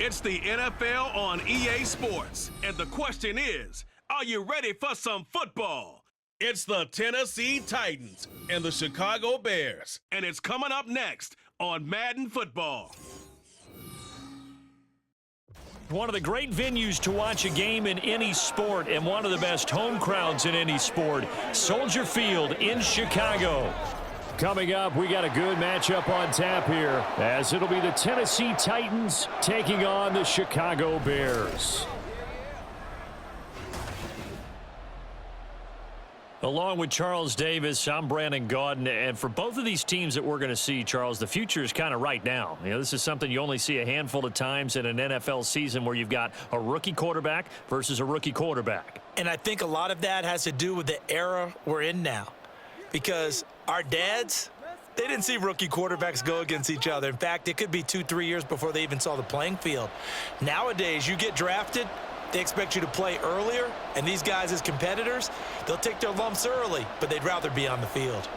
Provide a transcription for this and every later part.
It's the NFL on EA Sports, and the question is, are you ready for some football? It's the Tennessee Titans and the Chicago Bears, and it's coming up next on Madden Football. One of the great venues to watch a game in any sport and one of the best home crowds in any sport, Soldier Field in Chicago. Coming up, we got a good matchup on tap here, as it'll be the Tennessee Titans taking on the Chicago Bears. Along with Charles Davis, I'm Brandon Gaudin, and for both of these teams that we're going to see, Charles, the future is kind of right now. You know, this is something you only see a handful of times in an NFL season where you've got a rookie quarterback versus a rookie quarterback. And I think a lot of that has to do with the era we're in now, because our dads, they didn't see rookie quarterbacks go against each other. In fact, it could be 2-3 years before they even saw the playing field. Nowadays, you get drafted, they expect you to play earlier, and these guys as competitors, they'll take their lumps early, but they'd rather be on the field.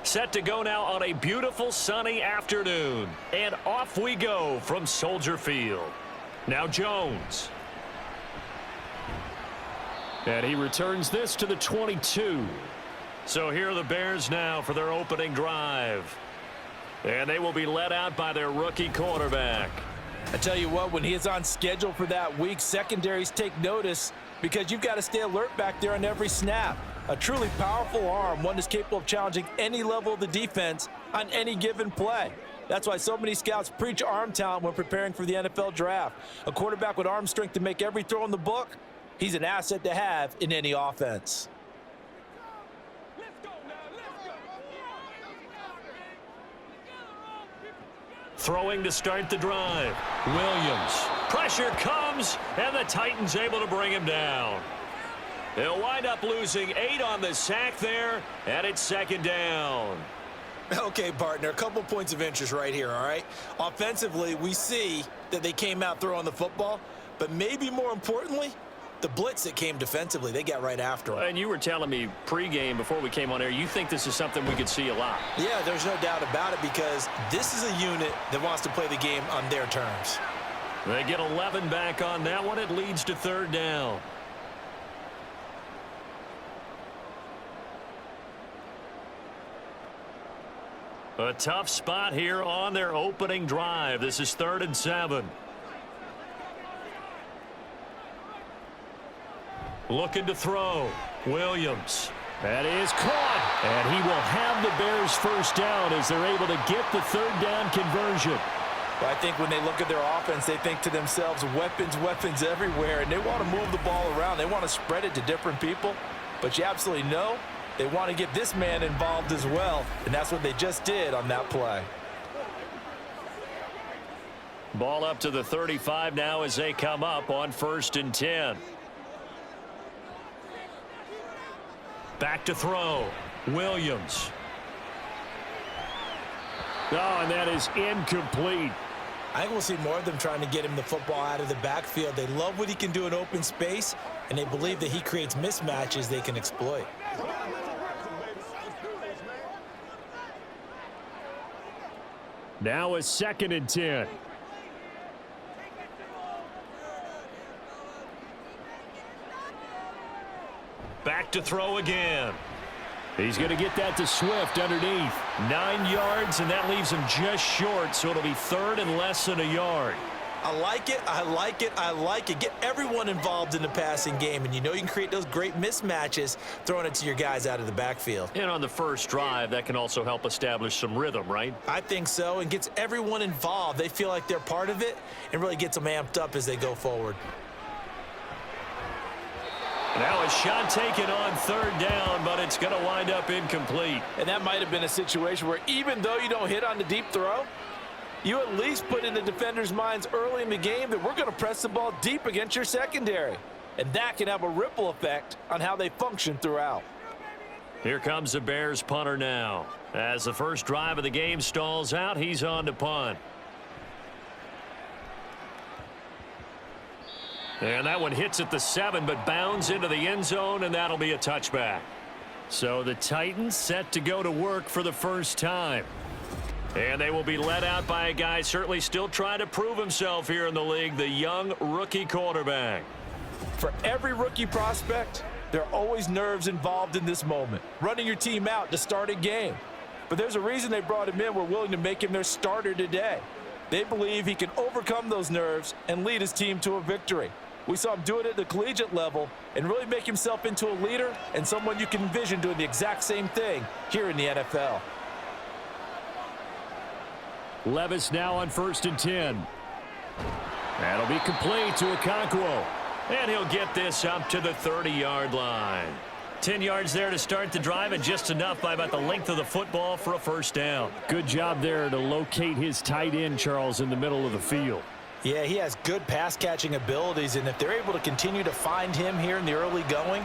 Set to go now on a beautiful sunny afternoon. And off we go from Soldier Field. Now Jones. And he returns this to the 22. So here are the Bears now for their opening drive. And they will be led out by their rookie quarterback. I tell you what, when he is on schedule for that week, secondaries take notice because you've got to stay alert back there on every snap. A truly powerful arm, one that's capable of challenging any level of the defense on any given play. That's why so many scouts preach arm talent when preparing for the NFL draft. A quarterback with arm strength to make every throw in the book, he's an asset to have in any offense. Throwing to start the drive. Williams. Pressure comes, and the Titans able to bring him down. They'll wind up losing 8 on the sack there, and it's second down. Okay, partner, a couple points of interest right here, all right? Offensively, we see that they came out throwing the football, but maybe more importantly, the blitz that came defensively, they got right after him. And you were telling me pregame before we came on air, you think this is something we could see a lot. Yeah, there's no doubt about it, because this is a unit that wants to play the game on their terms. They get 11 back on that one. It leads to third down. A tough spot here on their opening drive. This is 3rd and 7. Looking to throw. Williams. That is caught. And he will have the Bears first down as they're able to get the third down conversion. Well, I think when they look at their offense, they think to themselves, weapons, weapons everywhere, and they want to move the ball around. They want to spread it to different people. But you absolutely know they want to get this man involved as well, and that's what they just did on that play. Ball up to the 35 now as they come up on 1st and 10. Back to throw. Williams. Oh, and that is incomplete. I think we'll see more of them trying to get him the football out of the backfield. They love what he can do in open space, and they believe that he creates mismatches they can exploit. Now a 2nd and 10. Back to throw again. He's going to get that to Swift underneath. 9 yards, and that leaves him just short, so it'll be 3rd and less than a yard. I like it, I like it, I like it. Get everyone involved in the passing game, and you know you can create those great mismatches throwing it to your guys out of the backfield. And on the first drive, that can also help establish some rhythm, right? I think so, and gets everyone involved. They feel like they're part of it and really gets them amped up as they go forward. Now a shot taken on 3rd down, but it's going to wind up incomplete. And that might have been a situation where even though you don't hit on the deep throw, You at least put in the defenders' minds early in the game that we're going to press the ball deep against your secondary. And that can have a ripple effect on how they function throughout. Here comes the Bears punter now. As the first drive of the game stalls out, he's on to punt. And that one hits at the 7, but bounds into the end zone, and that'll be a touchback. So the Titans set to go to work for the first time. And they will be led out by a guy certainly still trying to prove himself here in the league, the young rookie quarterback. For every rookie prospect, there are always nerves involved in this moment, running your team out to start a game. But there's a reason they brought him in. We're willing to make him their starter today. They believe he can overcome those nerves and lead his team to a victory. We saw him do it at the collegiate level and really make himself into a leader and someone you can envision doing the exact same thing here in the NFL. Levis now on 1st and 10. That'll be complete to Okonkwo. And he'll get this up to the 30-yard line. 10 yards there to start the drive, and just enough by about the length of the football for a first down. Good job there to locate his tight end, Charles, in the middle of the field. Yeah, he has good pass-catching abilities, and if they're able to continue to find him here in the early going,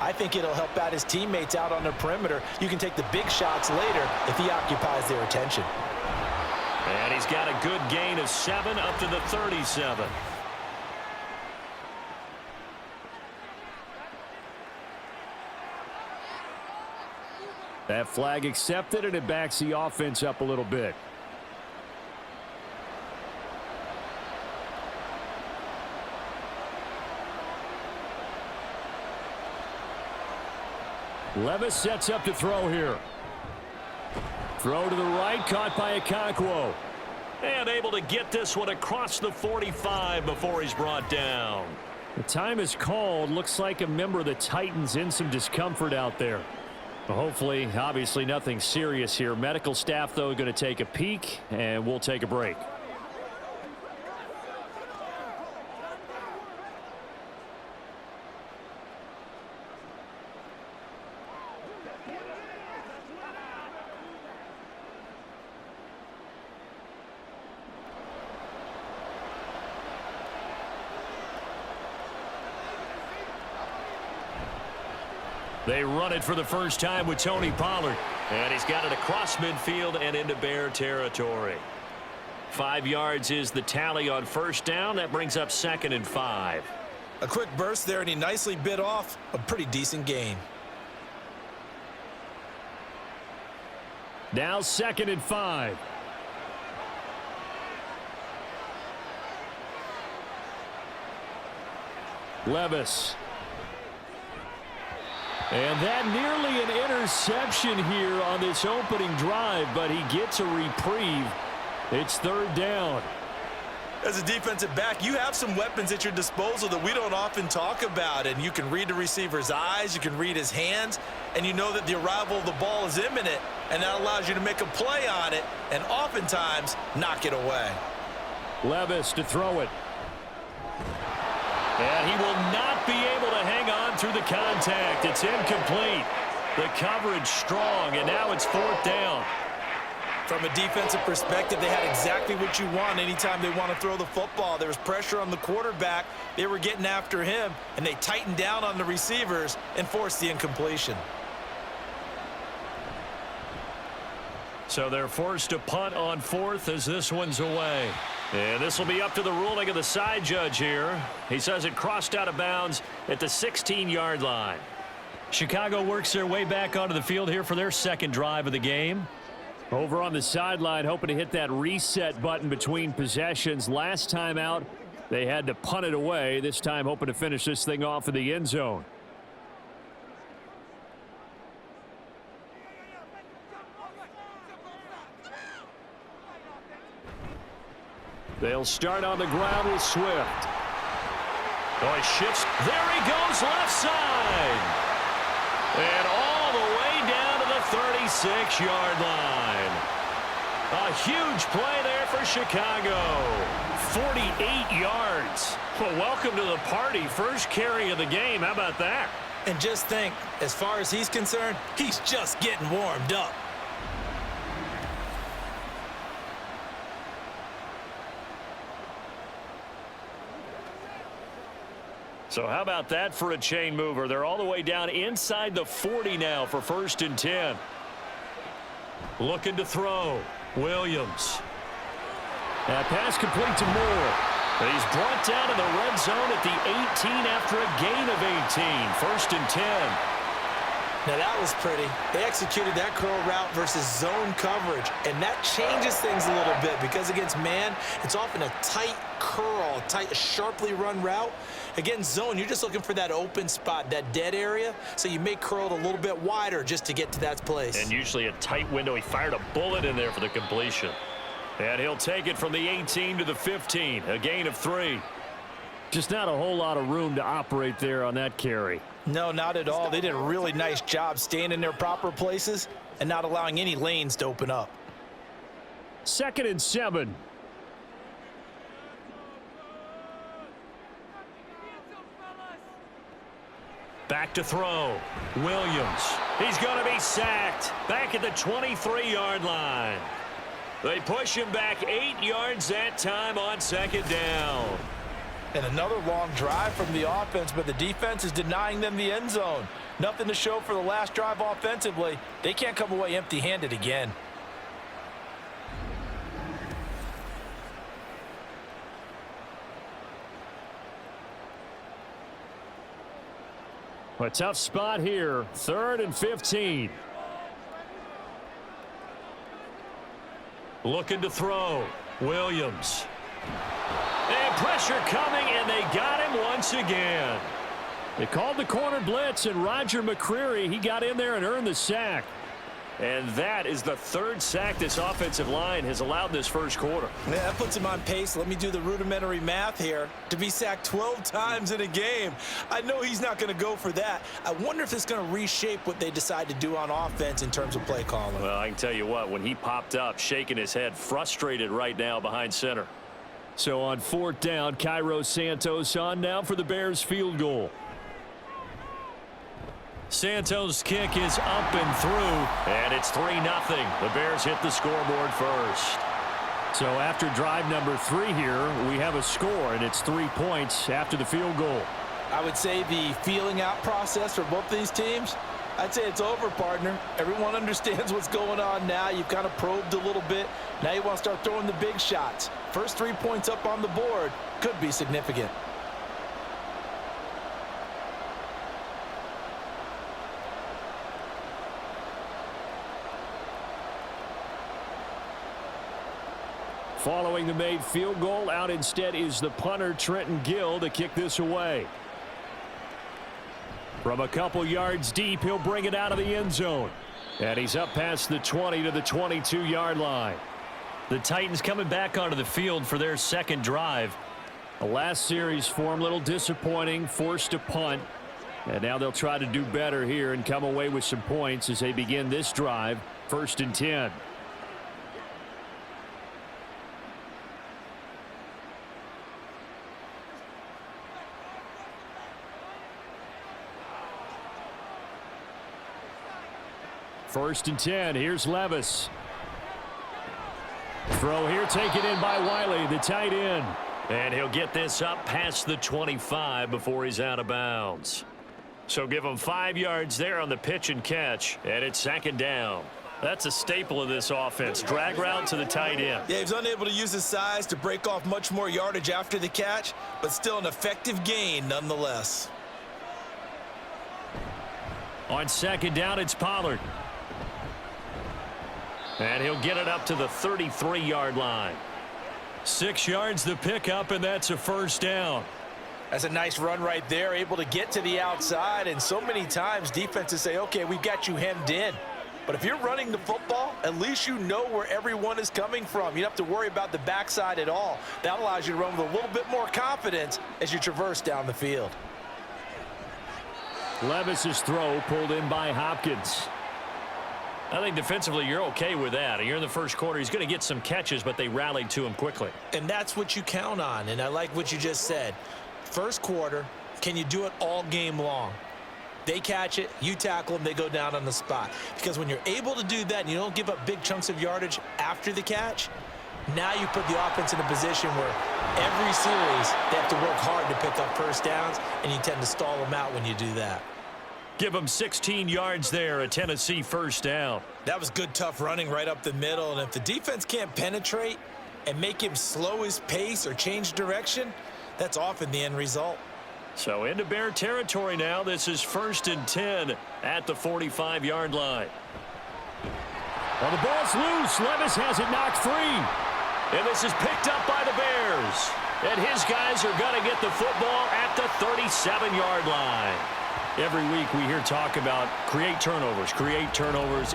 I think it'll help out his teammates out on the perimeter. You can take the big shots later if he occupies their attention. And he's got a good gain of 7 up to the 37. That flag accepted, and it backs the offense up a little bit. Levis sets up to throw here. Throw to the right, caught by Okonkwo. And able to get this one across the 45 before he's brought down. The time is called. Looks like a member of the Titans in some discomfort out there. Hopefully, obviously nothing serious here. Medical staff, though, going to take a peek, and we'll take a break. They run it for the first time with Tony Pollard. And he's got it across midfield and into Bear territory. 5 yards is the tally on first down. That brings up 2nd and 5. A quick burst there, and he nicely bit off a pretty decent gain. Now 2nd and 5. Levis. And that nearly an interception here on this opening drive, but he gets a reprieve. It's 3rd down. As a defensive back, you have some weapons at your disposal that we don't often talk about, and you can read the receiver's eyes, you can read his hands, and you know that the arrival of the ball is imminent, and that allows you to make a play on it and oftentimes knock it away. Levis to throw it. And he will not be able to hang on through the contact. It's incomplete. The coverage strong, and now it's 4th down. From a defensive perspective, they had exactly what you want anytime they want to throw the football. There was pressure on the quarterback. They were getting after him, and they tightened down on the receivers and forced the incompletion. So they're forced to punt on 4th as this one's away. And this will be up to the ruling of the side judge here. He says it crossed out of bounds at the 16-yard line. Chicago works their way back onto the field here for their 2nd drive of the game. Over on the sideline, hoping to hit that reset button between possessions. Last time out, they had to punt it away. This time, hoping to finish this thing off in the end zone. They'll start on the ground with Swift. Oh, he shifts. There he goes, left side. And all the way down to the 36-yard line. A huge play there for Chicago. 48 yards. Well, welcome to the party. First carry of the game. How about that? And just think, as far as he's concerned, he's just getting warmed up. So how about that for a chain mover? They're all the way down inside the 40 now for 1st and 10. Looking to throw. Williams. That pass complete to Moore. But he's brought down in the red zone at the 18 after a gain of 18. 1st and 10. Now that was pretty. They executed that curl route versus zone coverage, and that changes things a little bit because against man, it's often a tight curl, tight, sharply run route. Against zone, you're just looking for that open spot, that dead area, so you may curl it a little bit wider just to get to that place. And usually a tight window. He fired a bullet in there for the completion. And he'll take it from the 18 to the 15, a gain of 3. Just not a whole lot of room to operate there on that carry. No, not at all. They did a really nice job staying in their proper places and not allowing any lanes to open up. 2nd and 7. Back to throw. Williams. He's going to be sacked. Back at the 23-yard line. They push him back 8 yards that time on 2nd down. And another long drive from the offense, but the defense is denying them the end zone. Nothing to show for the last drive offensively. They can't come away empty-handed again. A tough spot here. 3rd and 15. Looking to throw. Williams. And pressure coming, and they got him once again. They called the corner blitz, and Roger McCreary, he got in there and earned the sack. And that is the 3rd sack this offensive line has allowed this 1st quarter. Yeah, that puts him on pace. Let me do the rudimentary math here. To be sacked 12 times in a game, I know he's not going to go for that. I wonder if it's going to reshape what they decide to do on offense in terms of play calling. Well, I can tell you what, when he popped up, shaking his head, frustrated right now behind center. So on 4th down, Cairo Santos on now for the Bears field goal. Santos' kick is up and through, and it's 3-0. The Bears hit the scoreboard first. So after drive number 3 here, we have a score, and it's 3 points after the field goal. I would say the feeling out process for both these teams, I'd say it's over, partner. Everyone understands what's going on now. You've kind of probed a little bit. Now you want to start throwing the big shots. First 3 points up on the board could be significant. Following the made field goal, out instead is the punter, Trenton Gill, to kick this away. From a couple yards deep, he'll bring it out of the end zone. And he's up past the 20 to the 22-yard line. The Titans coming back onto the field for their 2nd drive. The last series for him, a little disappointing, forced to punt. And now they'll try to do better here and come away with some points as they begin this drive, 1st and 10. First and 10. Here's Levis. Throw here taken in by Wiley, the tight end. And he'll get this up past the 25 before he's out of bounds. So give him 5 yards there on the pitch and catch, and it's 2nd down. That's a staple of this offense. Drag route to the tight end. Yeah, he's unable to use his size to break off much more yardage after the catch, but still an effective gain nonetheless. On 2nd down, it's Pollard. And he'll get it up to the 33-yard line. 6 yards the pickup, and that's a 1st down. That's a nice run right there, able to get to the outside, and so many times defenses say, okay, we've got you hemmed in. But if you're running the football, at least you know where everyone is coming from. You don't have to worry about the backside at all. That allows you to run with a little bit more confidence as you traverse down the field. Levis's throw pulled in by Hopkins. I think defensively you're okay with that. You're in the 1st quarter. He's going to get some catches, but they rallied to him quickly. And that's what you count on, and I like what you just said. 1st quarter, can you do it all game long? They catch it, you tackle them, they go down on the spot. Because when you're able to do that and you don't give up big chunks of yardage after the catch, Now you put the offense in a position where every series they have to work hard to pick up first downs, and you tend to stall them out when you do that. Give them 16 yards there, a Tennessee first down. That was good, tough running right up the middle, and if the defense can't penetrate and make him slow his pace or change direction, that's often the end result. So into Bear territory now. This is 1st and 10 at the 45-yard line. Well, the ball's loose. Levis has it knocked free. And this is picked up by the Bears. And his guys are going to get the football at the 37-yard line. Every week we hear talk about create turnovers.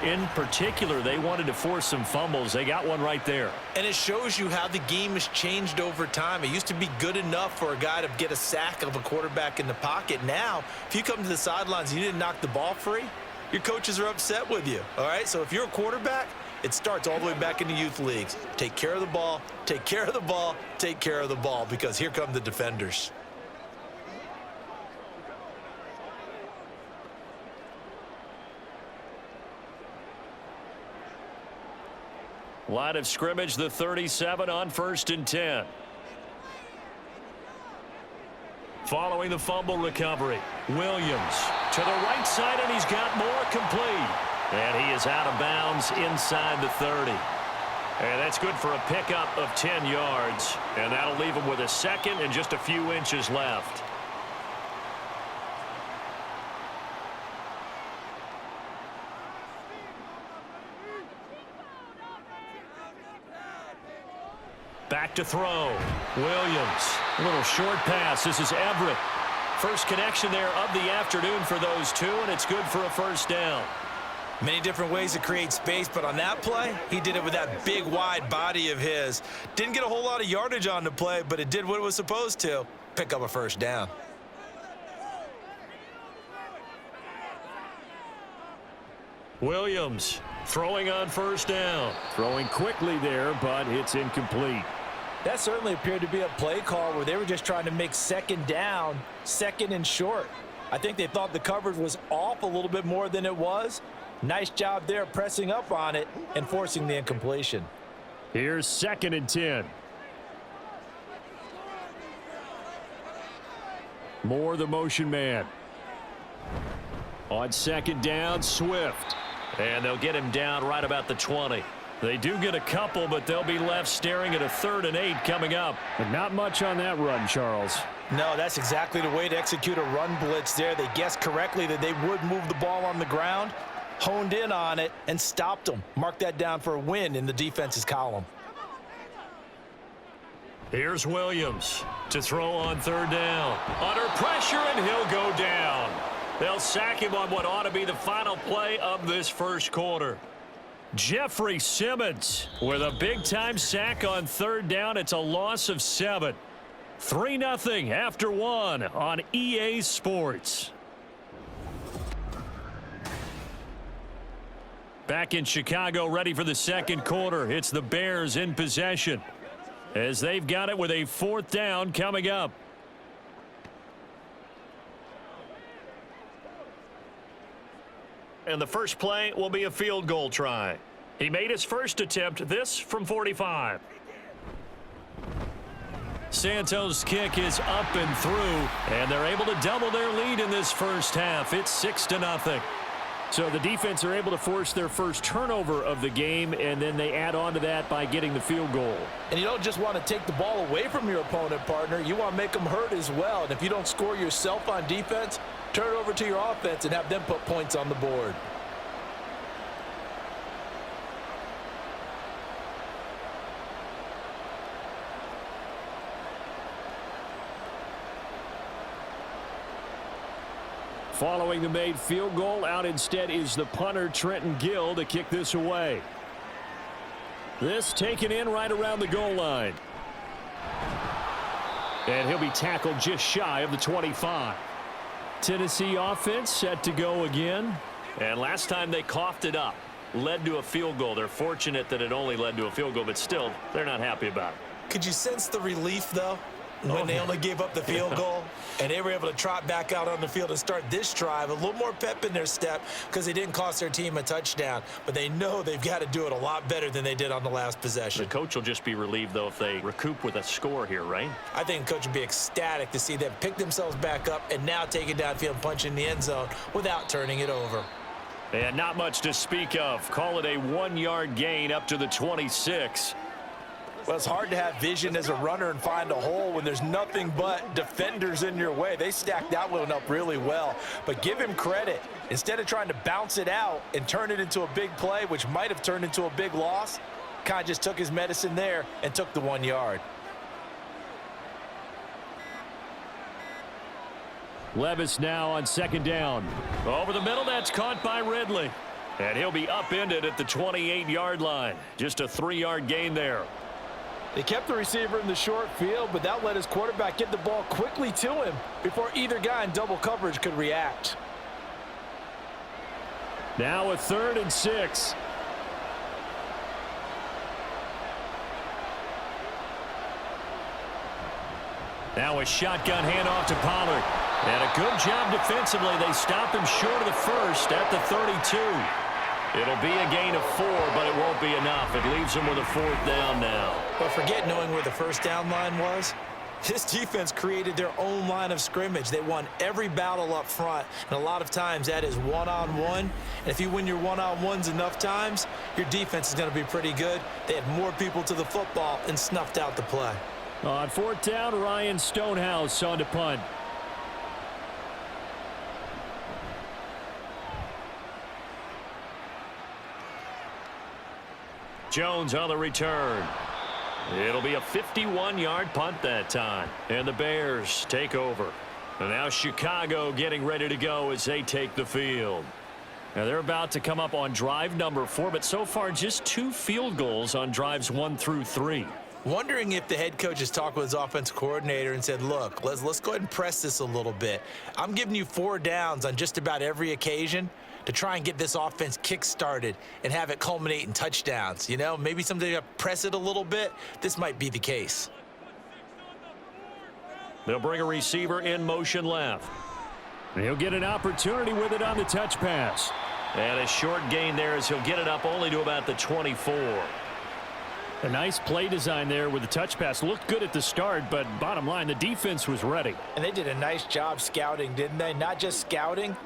In particular, they wanted to force some fumbles. They got one right there. And it shows you how the game has changed over time. It used to be good enough for a guy to get a sack of a quarterback in the pocket. Now, if you come to the sidelines and you didn't knock the ball free, your coaches are upset with you. All right, so if you're a quarterback, it starts all the way back in the youth leagues. Take care of the ball, take care of the ball, take care of the ball, because here come the defenders. Line of scrimmage, the 37 on 1st and 10. Following the fumble recovery, Williams to the right side, and he's got more complete. And he is out of bounds inside the 30. And that's good for a pickup of 10 yards. And that'll leave him with a second and just a few inches left. Back to throw. Williams. A little short pass. This is Everett. First connection there of the afternoon for those two, and it's good for a first down. Many different ways to create space, but on that play, he did it with that big, wide body of his. Didn't get a whole lot of yardage on the play, but it did what it was supposed to. Pick up a first down. Williams throwing on first down. Throwing quickly there, but it's incomplete. That certainly appeared to be a play call where they were just trying to make second down, second and short. I think they thought the coverage was off a little bit more than it was. Nice job there pressing up on it and forcing the incompletion. Here's 2nd and 10. Moore, the motion man. On 2nd down, Swift. And they'll get him down right about the 20. They do get a couple, but they'll be left staring at a 3rd and 8 coming up. But not much on that run, Charles. No, that's exactly the way to execute a run blitz there. They guessed correctly that they would move the ball on the ground, honed in on it, and stopped them. Mark that down for a win in the defense's column. Here's Williams to throw on 3rd down. Under pressure, and he'll go down. They'll sack him on what ought to be the final play of this first quarter. Jeffrey Simmons with a big-time sack on 3rd down. It's a loss of 7. 3-0 after 1 on EA Sports. Back in Chicago, ready for the second quarter. It's the Bears in possession as they've got it with a 4th down coming up. And the first play will be a field goal try. He made his first attempt, this from 45. Santos' kick is up and through, and they're able to double their lead in this first half. It's 6-0. So the defense are able to force their first turnover of the game, and then they add on to that by getting the field goal. And you don't just want to take the ball away from your opponent, partner. You want to make them hurt as well. And if you don't score yourself on defense, turn it over to your offense and have them put points on the board. Following the made field goal, out instead is the punter, Trenton Gill, to kick this away. This taken in right around the goal line. And he'll be tackled just shy of the 25. Tennessee offense set to go again. And last time they coughed it up, led to a field goal. They're fortunate that it only led to a field goal, but still, they're not happy about it. Could you sense the relief, though, when they only gave up the field goal? And they were able to trot back out on the field and start this drive. A little more pep in their step because they didn't cost their team a touchdown. But they know they've got to do it a lot better than they did on the last possession. The coach will just be relieved, though, if they recoup with a score here, right? I think the coach would be ecstatic to see them pick themselves back up and now take it downfield and punch in the end zone without turning it over. And not much to speak of. Call it a 1-yard gain up to the 26. Well, it's hard to have vision as a runner and find a hole when there's nothing but defenders in your way. They stacked that one up really well. But give him credit. Instead of trying to bounce it out and turn it into a big play, which might have turned into a big loss, kind of just took his medicine there and took the 1 yard. Levis now on second down. Over the middle, that's caught by Ridley. And he'll be upended at the 28-yard line. Just a 3-yard gain there. They kept the receiver in the short field, but that let his quarterback get the ball quickly to him before either guy in double coverage could react. Now a 3rd and 6. Now a shotgun handoff to Pollard. And a good job defensively. They stop him short of the first at the 32. It'll be a gain of 4, but it won't be enough. It leaves them with a 4th down now. But forget knowing where the first down line was. This defense created their own line of scrimmage. They won every battle up front, and a lot of times that is one-on-one. And if you win your one-on-ones enough times, your defense is going to be pretty good. They had more people to the football and snuffed out the play. On 4th down, Ryan Stonehouse on to punt. Jones on the return. It'll be a 51-yard punt that time. And the Bears take over. And now Chicago getting ready to go as they take the field. Now they're about to come up on drive number 4, but so far just 2 field goals on drives 1 through 3. Wondering if the head coach has talked with his offensive coordinator and said, look, let's go ahead and press this a little bit. I'm giving you 4 downs on just about every occasion to try and get this offense kick-started and have it culminate in touchdowns. You know, maybe someday you press it a little bit. This might be the case. They'll bring a receiver in motion left. And he'll get an opportunity with it on the touch pass. And a short gain there as he'll get it up only to about the 24. A nice play design there with the touch pass. Looked good at the start, but bottom line, the defense was ready. And they did a nice job scouting, didn't they? Not just scouting,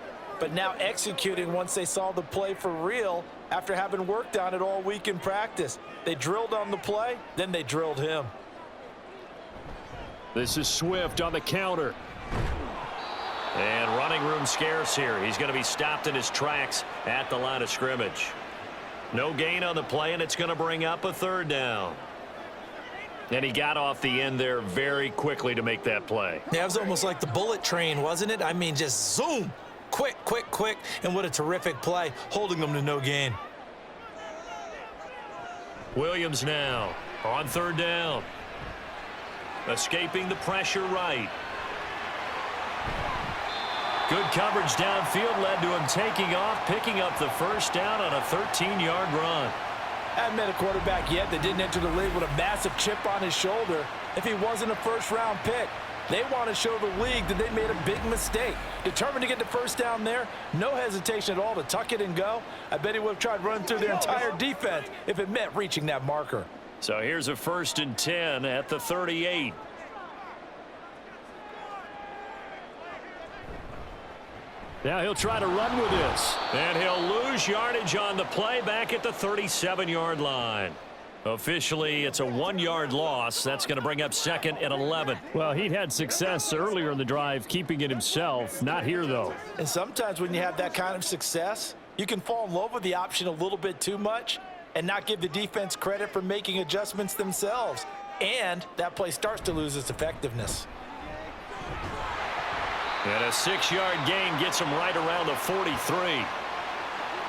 but now executing once they saw the play for real after having worked on it all week in practice. They drilled on the play, then they drilled him. This is Swift on the counter. And running room scarce here. He's going to be stopped in his tracks at the line of scrimmage. No gain on the play, and it's going to bring up a 3rd down. And he got off the end there very quickly to make that play. Yeah, it was almost like the bullet train, wasn't it? I mean, just zoom. Quick, quick, quick. And what a terrific play, holding them to no gain. Williams now on 3rd down. Escaping the pressure right. Good coverage downfield led to him taking off, picking up the 1st down on a 13-yard run. I haven't met a quarterback yet that didn't enter the league with a massive chip on his shoulder if he wasn't a first-round pick. They want to show the league that they made a big mistake. Determined to get the 1st down there, no hesitation at all to tuck it and go. I bet he would have tried running through their entire defense if it meant reaching that marker. So here's a 1st and 10 at the 38. Now he'll try to run with this. And he'll lose yardage on the play back at the 37-yard line. Officially, it's a 1-yard loss. That's going to bring up 2nd and 11. Well, he'd had success earlier in the drive keeping it himself. Not here, though. And sometimes when you have that kind of success, you can fall in love with the option a little bit too much and not give the defense credit for making adjustments themselves. And that play starts to lose its effectiveness. And a 6-yard gain gets him right around the 43.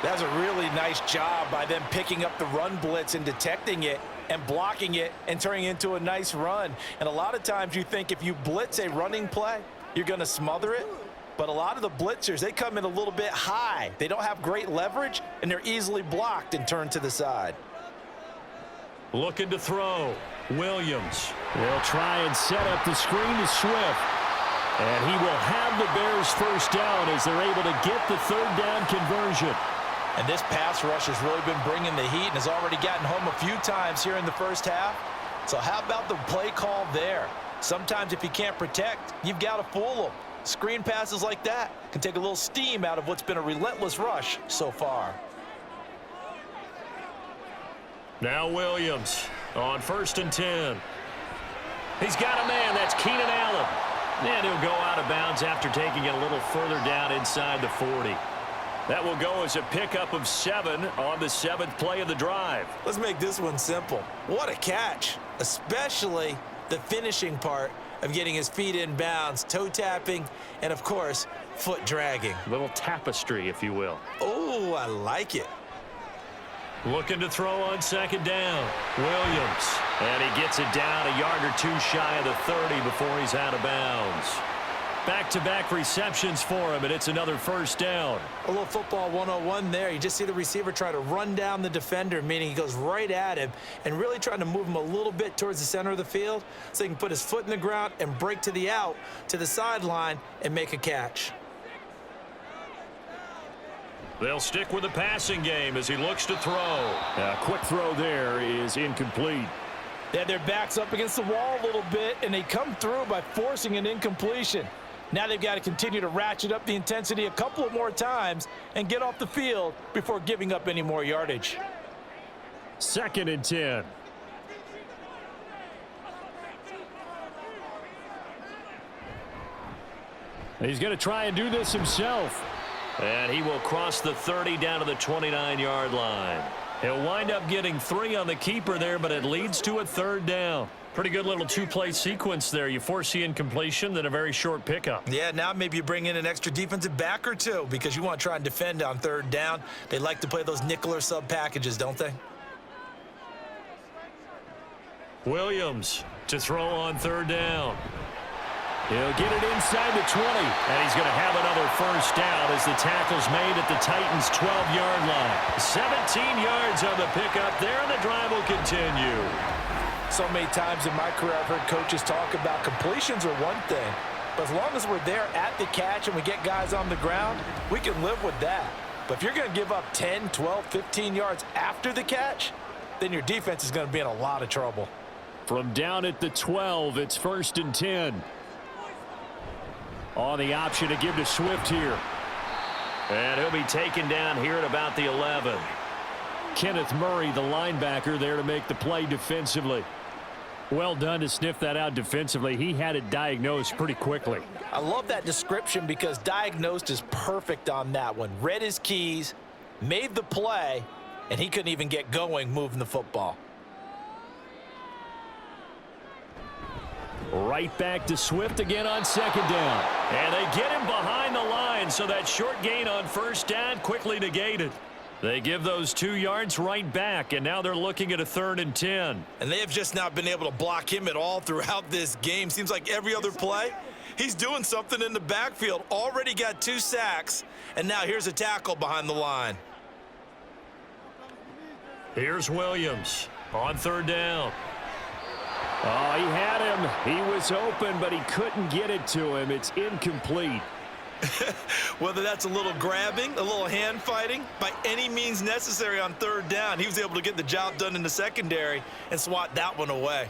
That's a really nice job by them picking up the run blitz and detecting it and blocking it and turning it into a nice run. And a lot of times you think if you blitz a running play, you're going to smother it. But a lot of the blitzers, they come in a little bit high. They don't have great leverage, and they're easily blocked and turned to the side. Looking to throw. Williams. They'll try and set up the screen to Swift. And he will have the Bears first down as they're able to get the third down conversion. And this pass rush has really been bringing the heat and has already gotten home a few times here in the first half. So how about the play call there? Sometimes if you can't protect, you've got to fool them. Screen passes like that can take a little steam out of what's been a relentless rush so far. Now Williams on 1st and 10. He's got a man. That's Keenan Allen. And he'll go out of bounds after taking it a little further down inside the 40. That will go as a pickup of 7 on the 7th play of the drive. Let's make this one simple. What a catch, especially the finishing part of getting his feet in bounds, toe tapping, and of course, foot dragging. A little tapestry, if you will. Oh, I like it. Looking to throw on 2nd down. Williams. And he gets it down a yard or 2 shy of the 30 before he's out of bounds. Back-to-back receptions for him, and it's another 1st down. A little football 101 there. You just see the receiver try to run down the defender, meaning he goes right at him and really trying to move him a little bit towards the center of the field so he can put his foot in the ground and break to the out, to the sideline, and make a catch. They'll stick with the passing game as he looks to throw. A quick throw there is incomplete. They had their backs up against the wall a little bit, and they come through by forcing an incompletion. Now they've got to continue to ratchet up the intensity a couple of more times and get off the field before giving up any more yardage. 2nd and 10. He's going to try and do this himself. And he will cross the 30 down to the 29-yard line. He'll wind up getting 3 on the keeper there, but it leads to a 3rd down. Pretty good little 2-play sequence there. You force the incompletion, then a very short pickup. Yeah, now maybe you bring in an extra defensive back or 2 because you want to try and defend on 3rd down. They like to play those nickel or sub packages, don't they? Williams to throw on 3rd down. He'll get it inside the 20, and he's going to have another 1st down as the tackle's made at the Titans' 12-yard line. 17 yards on the pickup there, and the drive will continue. So many times in my career I've heard coaches talk about completions are one thing, but as long as we're there at the catch and we get guys on the ground, we can live with that. But if you're going to give up 10, 12, 15 yards after the catch, then your defense is going to be in a lot of trouble. From down at the 12, it's 1st and 10. On the option to give to Swift here. And he'll be taken down here at about the 11. Kenneth Murray, the linebacker, there to make the play defensively. Well done to sniff that out defensively. He had it diagnosed pretty quickly. I love that description because diagnosed is perfect on that one. Read his keys, made the play, and he couldn't even get going moving the football. Right back to Swift again on 2nd down. And they get him behind the line, so that short gain on 1st down quickly negated. They give those 2 yards right back, and now they're looking at a 3rd and 10. And they have just not been able to block him at all throughout this game. Seems like every other play, he's doing something in the backfield. Already got 2 sacks, and now here's a tackle behind the line. Here's Williams on 3rd down. Oh, he had him. He was open, but he couldn't get it to him. It's incomplete. Whether that's a little grabbing, a little hand fighting, by any means necessary on 3rd down, he was able to get the job done in the secondary and swat that one away.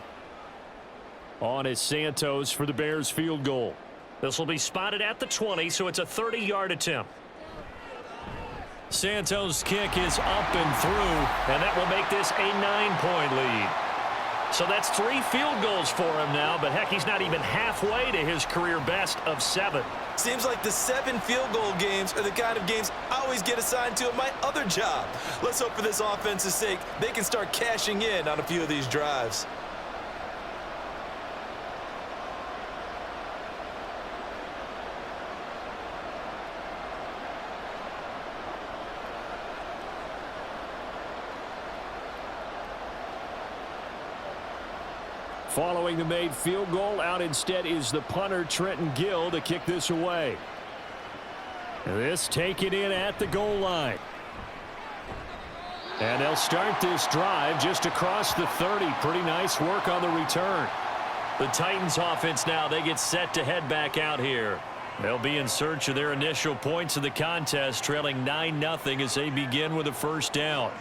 On is Santos for the Bears field goal. This will be spotted at the 20, so it's a 30-yard attempt. Santos' kick is up and through, and that will make this a 9-point lead. So that's 3 field goals for him now, but heck, he's not even halfway to his career best of 7. Seems like the 7 field goal games are the kind of games I always get assigned to at my other job. Let's hope for this offense's sake they can start cashing in on a few of these drives. Following the made field goal, out instead is the punter, Trenton Gill, to kick this away. This taken in at the goal line. And they'll start this drive just across the 30. Pretty nice work on the return. The Titans offense now, they get set to head back out here. They'll be in search of their initial points of the contest, trailing 9-0 as they begin with a first down.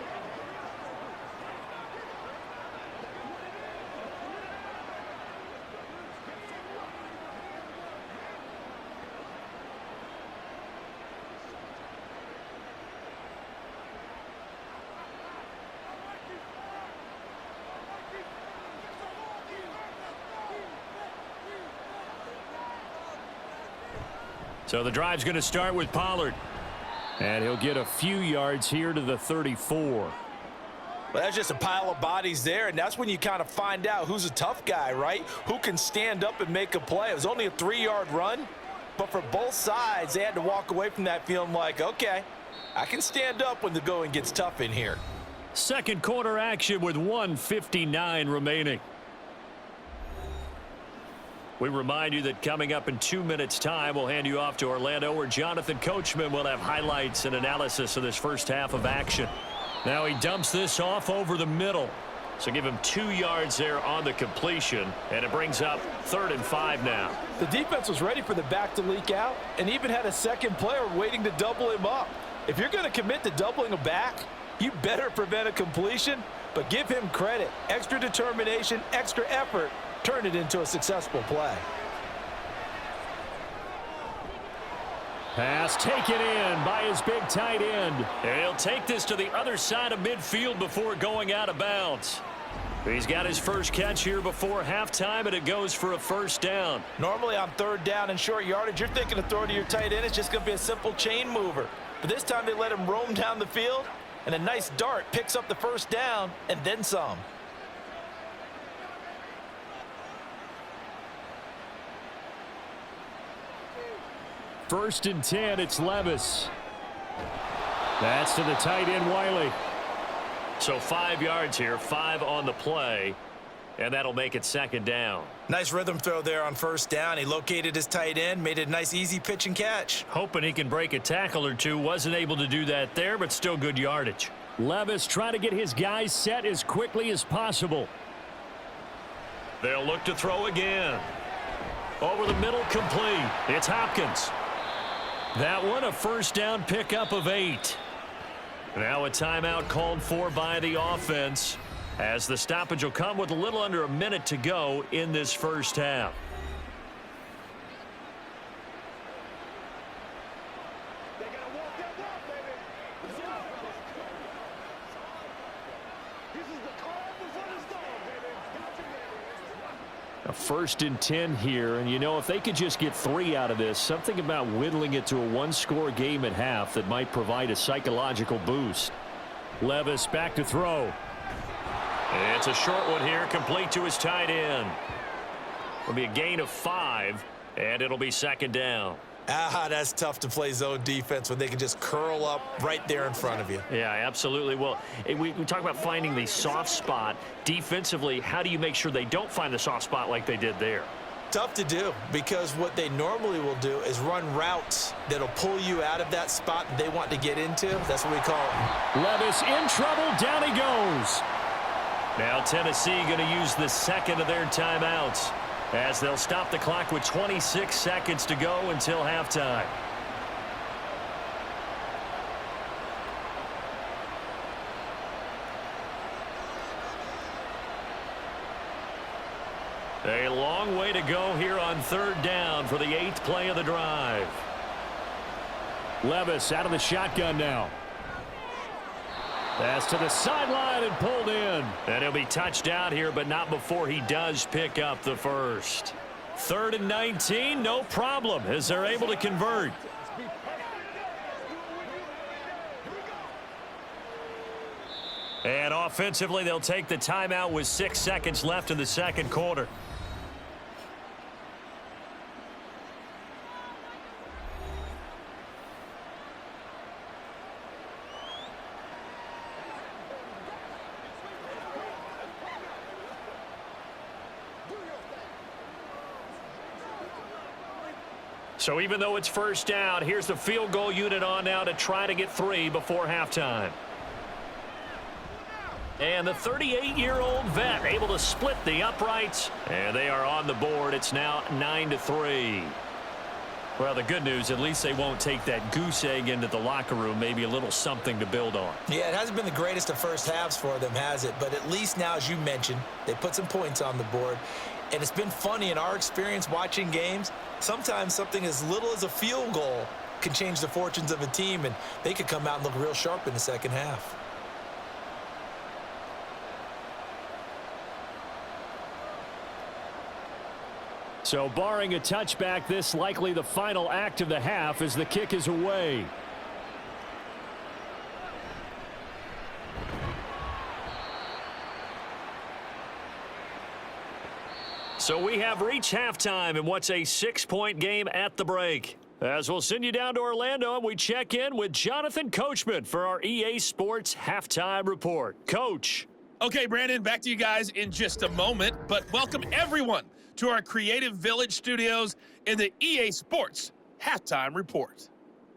So the drive's going to start with Pollard. And he'll get a few yards here to the 34. Well, that's just a pile of bodies there, and that's when you kind of find out who's a tough guy, right? Who can stand up and make a play. It was only a 3-yard run, but for both sides, they had to walk away from that feeling like, okay, I can stand up when the going gets tough in here. Second quarter action with 1:59 remaining. We remind you that coming up in 2 minutes' time, we'll hand you off to Orlando, where Jonathan Coachman will have highlights and analysis of this first half of action. Now he dumps this off over the middle. So give him 2 yards there on the completion, and it brings up 3rd and 5 now. The defense was ready for the back to leak out and even had a second player waiting to double him up. If you're going to commit to doubling a back, you better prevent a completion, but give him credit. Extra determination, extra effort. Turn it into a successful play. Pass taken in by his big tight end. And he'll take this to the other side of midfield before going out of bounds. He's got his first catch here before halftime, and it goes for a first down. Normally on 3rd down and short yardage, you're thinking of throwing to your tight end. It's just going to be a simple chain mover. But this time they let him roam down the field, and a nice dart picks up the first down and then some. First and 10, it's Levis. That's to the tight end, Wiley. So 5 yards here, 5 on the play, and that'll make it second down. Nice rhythm throw there on first down. He located his tight end, made it a nice easy pitch and catch. Hoping he can break a tackle or two. Wasn't able to do that there, but still good yardage. Levis trying to get his guys set as quickly as possible. They'll look to throw again. Over the middle, complete. It's Hopkins. That one, a first down pickup of 8. Now a timeout called for by the offense, as the stoppage will come with a little under a minute to go in this first half. A 1st and 10 here, and you know, if they could just get 3 out of this, something about whittling it to a 1-score game at half that might provide a psychological boost. Levis back to throw. It's a short one here, complete to his tight end. It'll be a gain of 5, and it'll be second down. That's tough to play zone defense when they can just curl up right there in front of you. Yeah, absolutely. Well, we talk about finding the soft spot. Defensively, how do you make sure they don't find the soft spot like they did there? Tough to do, because what they normally will do is run routes that'll pull you out of that spot that they want to get into. That's what we call it. Levis in trouble. Down he goes. Now Tennessee going to use the second of their timeouts, as they'll stop the clock with 26 seconds to go until halftime. A long way to go here on 3rd down for the 8th play of the drive. Levis out of the shotgun now. Pass to the sideline and pulled in. And he'll be touched out here, but not before he does pick up the first. 3rd and 19, no problem, as they're able to convert. And offensively, they'll take the timeout with 6 seconds left in the second quarter. So even though it's first down, here's the field goal unit on now to try to get 3 before halftime. And the 38-year-old vet able to split the uprights. And they are on the board. It's now 9-3. Well, the good news, at least they won't take that goose egg into the locker room. Maybe a little something to build on. Yeah, it hasn't been the greatest of first halves for them, has it? But at least now, as you mentioned, they put some points on the board. And it's been funny in our experience watching games. Sometimes something as little as a field goal can change the fortunes of a team, and they could come out and look real sharp in the second half. So barring a touchback, this likely the final act of the half as the kick is away. So we have reached halftime in what's a 6-point game at the break. As we'll send you down to Orlando and we check in with Jonathan Coachman for our EA Sports Halftime Report. Coach. Okay, Brandon, back to you guys in just a moment, but welcome everyone to our Creative Village studios in the EA Sports Halftime Report.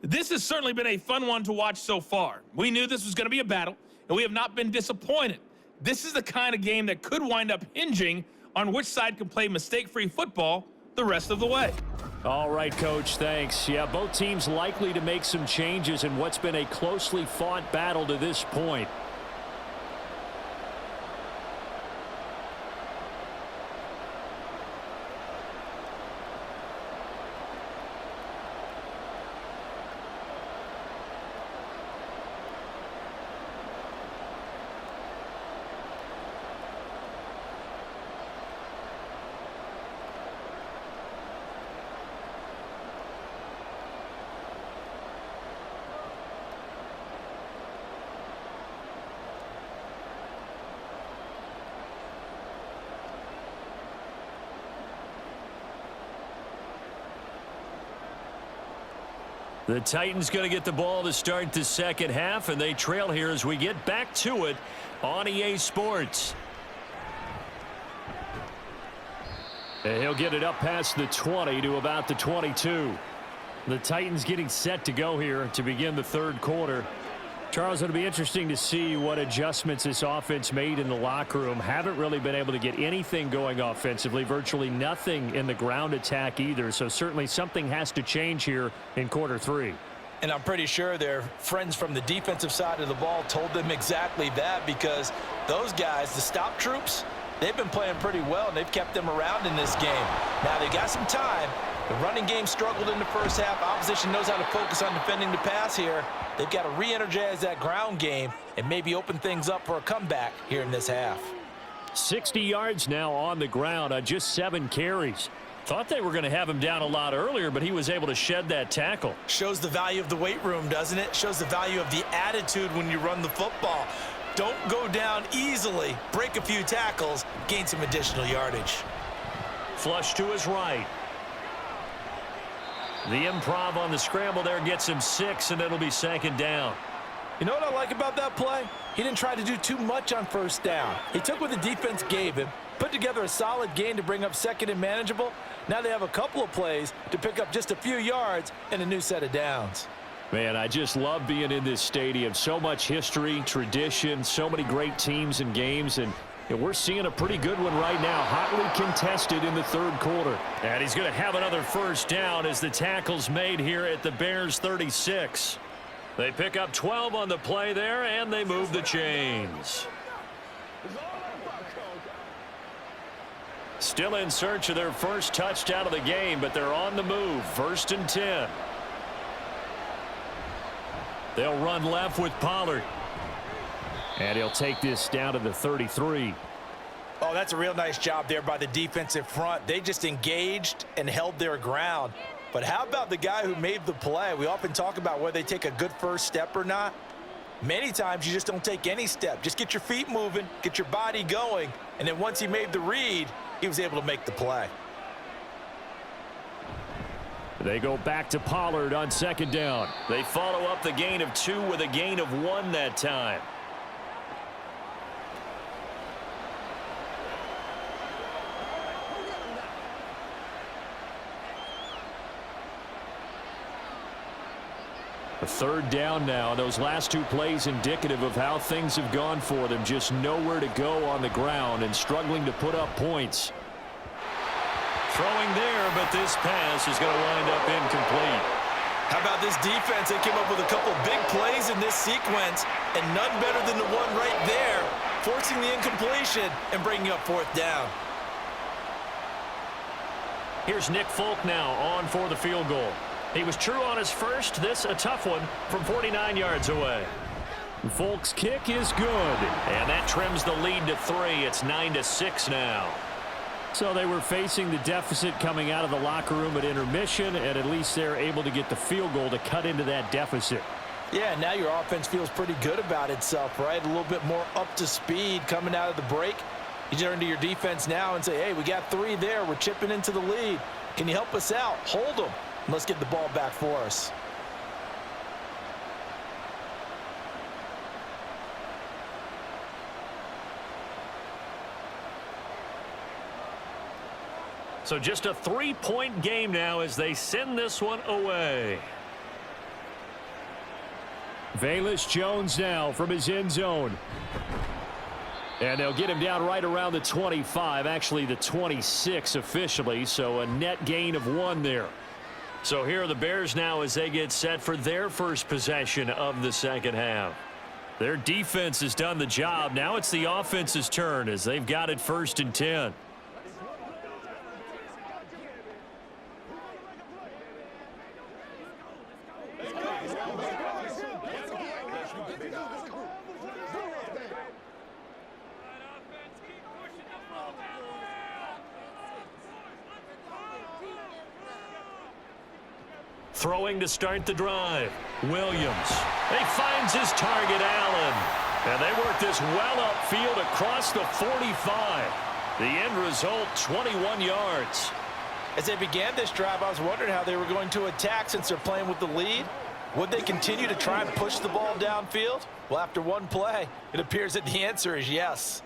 This has certainly been a fun one to watch so far. We knew this was going to be a battle, and we have not been disappointed. This is the kind of game that could wind up hinging on which side can play mistake-free football the rest of the way. All right, Coach, thanks. Yeah, both teams likely to make some changes in what's been a closely fought battle to this point. The Titans going to get the ball to start the second half, and they trail here as we get back to it on EA Sports. And he'll get it up past the 20 to about the 22. The Titans getting set to go here to begin the third quarter. Charles, it'll be interesting to see what adjustments this offense made in the locker room. Haven't really been able to get anything going offensively, virtually nothing in the ground attack either. So certainly something has to change here in quarter three. And I'm pretty sure their friends from the defensive side of the ball told them exactly that, because those guys, the stop troops, they've been playing pretty well, and they've kept them around in this game. Now, they got some time. The running game struggled in the first half. Opposition knows how to focus on defending the pass here. They've got to re-energize that ground game and maybe open things up for a comeback here in this half. 60 yards now on the ground on just 7 carries. Thought they were going to have him down a lot earlier, but he was able to shed that tackle. Shows the value of the weight room, doesn't it? Shows the value of the attitude when you run the football. Don't go down easily. Break a few tackles. Gain some additional yardage. Flush to his right. The improv on the scramble there gets him 6, and it'll be second down. You know what I like about that play? He didn't try to do too much on first down. He took what the defense gave him, put together a solid gain to bring up second and manageable. Now they have a couple of plays to pick up just a few yards and a new set of downs. Man, I just love being in this stadium. So much history, tradition, so many great teams and games, and we're seeing a pretty good one right now, hotly contested in the third quarter. And he's going to have another first down as the tackle's made here at the Bears 36. They pick up 12 on the play there, and they move the chains. Still in search of their first touchdown of the game, but they're on the move. 1st and 10. They'll run left with Pollard. And he'll take this down to the 33. Oh, that's a real nice job there by the defensive front. They just engaged and held their ground. But how about the guy who made the play? We often talk about whether they take a good first step or not. Many times you just don't take any step. Just get your feet moving, get your body going, and then once he made the read, he was able to make the play. They go back to Pollard on second down. They follow up the gain of 2 with a gain of 1 that time. A third down now. Those last two plays indicative of how things have gone for them. Just nowhere to go on the ground and struggling to put up points. Throwing there, but this pass is going to wind up incomplete. How about this defense? They came up with a couple big plays in this sequence, and none better than the one right there, forcing the incompletion and bringing up fourth down. Here's Nick Folk now on for the field goal. He was true on his first. This a tough one from 49 yards away. Folk's kick is good, and that trims the lead to 3. It's 9-6 now. So they were facing the deficit coming out of the locker room at intermission, and at least they're able to get the field goal to cut into that deficit. Yeah, now your offense feels pretty good about itself, right? A little bit more up to speed coming out of the break. You turn to your defense now and say, hey, we got 3 there. We're chipping into the lead. Can you help us out? Hold them. And let's get the ball back for us. So just a 3-point game now as they send this one away. Velus Jones now from his end zone. And they'll get him down right around the 25, actually the 26 officially, so a net gain of 1 there. So here are the Bears now as they get set for their first possession of the second half. Their defense has done the job. Now it's the offense's turn as they've got it 1st and 10. Throwing to start the drive. Williams. He finds his target, Allen. And they work this well upfield across the 45. The end result, 21 yards. As they began this drive, I was wondering how they were going to attack since they're playing with the lead. Would they continue to try and push the ball downfield? Well, after one play, it appears that the answer is yes.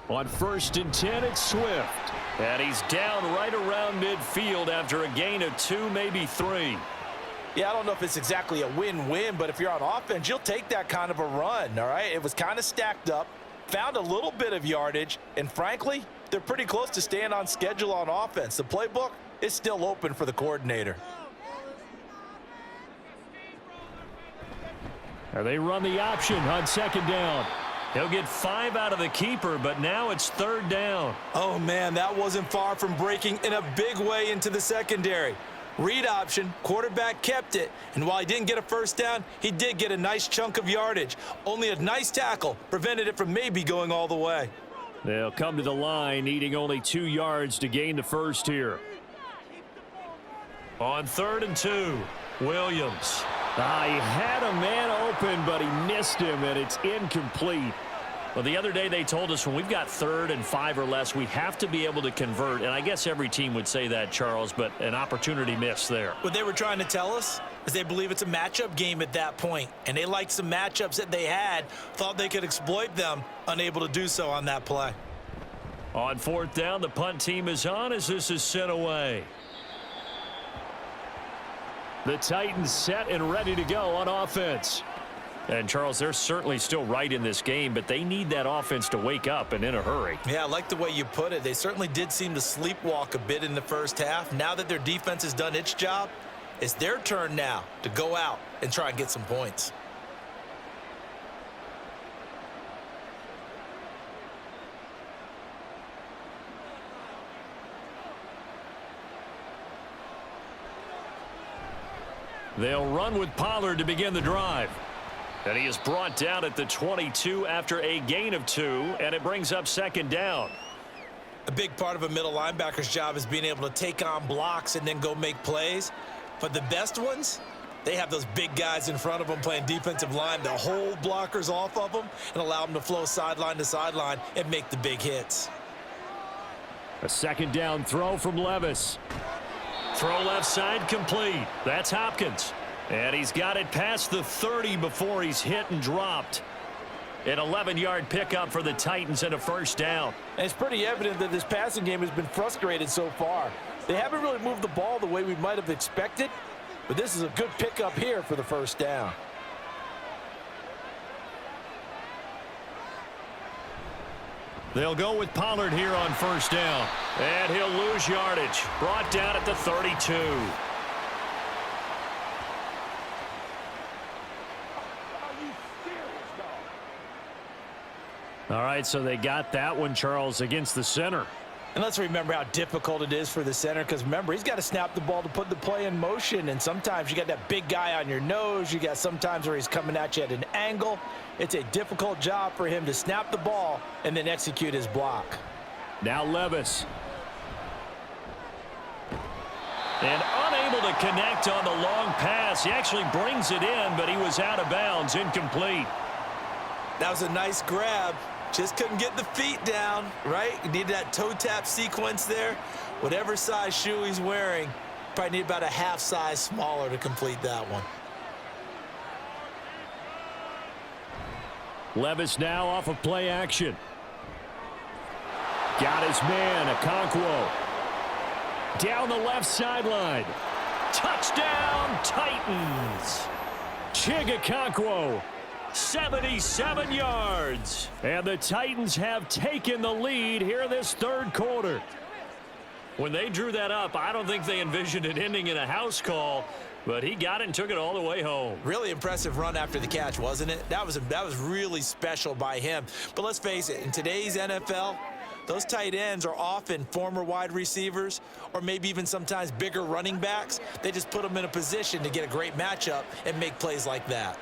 On 1st and 10, it's Swift. And he's down right around midfield after a gain of 2, maybe 3. Yeah, I don't know if it's exactly a win-win, but if you're on offense, you'll take that kind of a run, all right? It was kind of stacked up, found a little bit of yardage, and frankly, they're pretty close to staying on schedule on offense. The playbook is still open for the coordinator. And they run the option on 2nd down. He'll get 5 out of the keeper, but now it's 3rd down. Oh, man, that wasn't far from breaking in a big way into the secondary. Read option, quarterback kept it, and while he didn't get a first down, he did get a nice chunk of yardage. Only a nice tackle prevented it from maybe going all the way. They'll come to the line, needing only 2 yards to gain the first here. On 3rd and 2, Williams. He had a man open, but he missed him, and it's incomplete. Well, the other day they told us when we've got 3rd and 5 or less, we have to be able to convert. And I guess every team would say that, Charles, but an opportunity missed there. What they were trying to tell us is they believe it's a matchup game at that point. And they liked some matchups that they had, thought they could exploit them, unable to do so on that play. On 4th down, the punt team is on as this is sent away. The Titans set and ready to go on offense. And, Charles, they're certainly still right in this game, but they need that offense to wake up and in a hurry. Yeah, I like the way you put it. They certainly did seem to sleepwalk a bit in the first half. Now that their defense has done its job, it's their turn now to go out and try and get some points. They'll run with Pollard to begin the drive. And he is brought down at the 22 after a gain of 2, and it brings up 2nd down. A big part of a middle linebacker's job is being able to take on blocks and then go make plays. But the best ones, they have those big guys in front of them playing defensive line to hold blockers off of them and allow them to flow sideline to sideline and make the big hits. A 2nd down throw from Levis. Throw left side complete. That's Hopkins. And he's got it past the 30 before he's hit and dropped. An 11-yard pickup for the Titans and a 1st down. And it's pretty evident that this passing game has been frustrated so far. They haven't really moved the ball the way we might have expected, but this is a good pickup here for the first down. They'll go with Pollard here on first down. And he'll lose yardage. Brought down at the 32. All right, so they got that one, Charles, against the center. And let's remember how difficult it is for the center, because remember, he's got to snap the ball to put the play in motion, and sometimes you got that big guy on your nose. You got sometimes where he's coming at you at an angle. It's a difficult job for him to snap the ball and then execute his block. Now Levis. And unable to connect on the long pass. He actually brings it in, but he was out of bounds, incomplete. That was a nice grab. Just couldn't get the feet down, right? You need that toe tap sequence there. Whatever size shoe he's wearing, probably need about a half size smaller to complete that one. Levis now off of play action. Got his man, Okonkwo. Down the left sideline. Touchdown, Titans. Chig Okonkwo. 77 yards. And the Titans have taken the lead here in this third quarter. When they drew that up, I don't think they envisioned it ending in a house call, but he got it and took it all the way home. Really impressive run after the catch, wasn't it? That was really special by him. But let's face it, in today's NFL, those tight ends are often former wide receivers or maybe even sometimes bigger running backs. They just put them in a position to get a great matchup and make plays like that.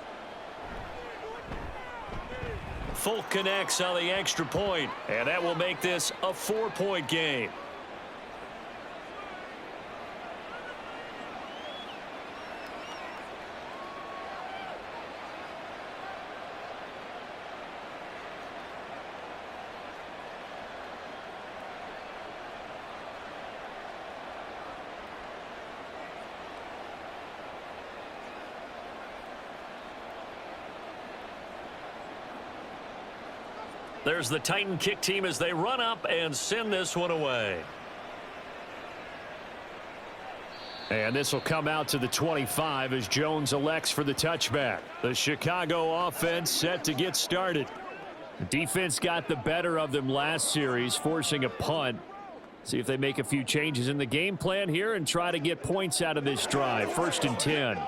Folk connects on the extra point, and that will make this a 4-point game. There's the Titan kick team as they run up and send this one away. And this will come out to the 25 as Jones elects for the touchback. The Chicago offense set to get started. The defense got the better of them last series, forcing a punt. See if they make a few changes in the game plan here and try to get points out of this drive. 1st and 10.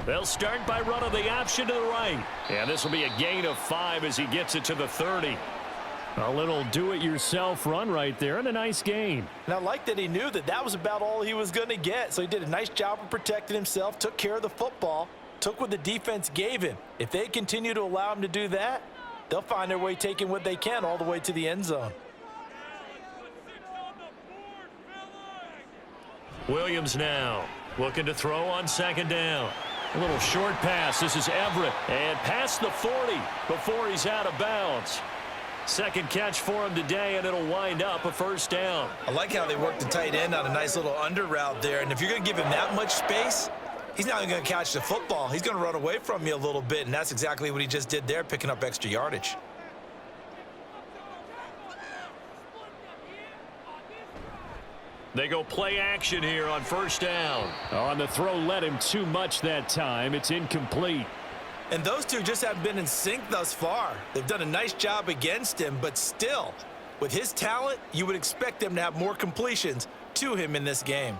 They'll start by running the option to the right. And this will be a gain of 5 as he gets it to the 30. A little do-it-yourself run right there and a nice gain. And I like that he knew that that was about all he was going to get. So he did a nice job of protecting himself, took care of the football, took what the defense gave him. If they continue to allow him to do that, they'll find their way taking what they can all the way to the end zone. Williams now looking to throw on 2nd down. A little short pass. This is Everett. And past the 40 before he's out of bounds. Second catch for him today, and it'll wind up a 1st down. I like how they worked the tight end on a nice little under route there. And if you're going to give him that much space, he's not even going to catch the football. He's going to run away from you a little bit, and that's exactly what he just did there, picking up extra yardage. They go play action here on 1st down. On the throw, led him too much that time. It's incomplete. And those two just haven't been in sync thus far. They've done a nice job against him, but still, with his talent, you would expect them to have more completions to him in this game.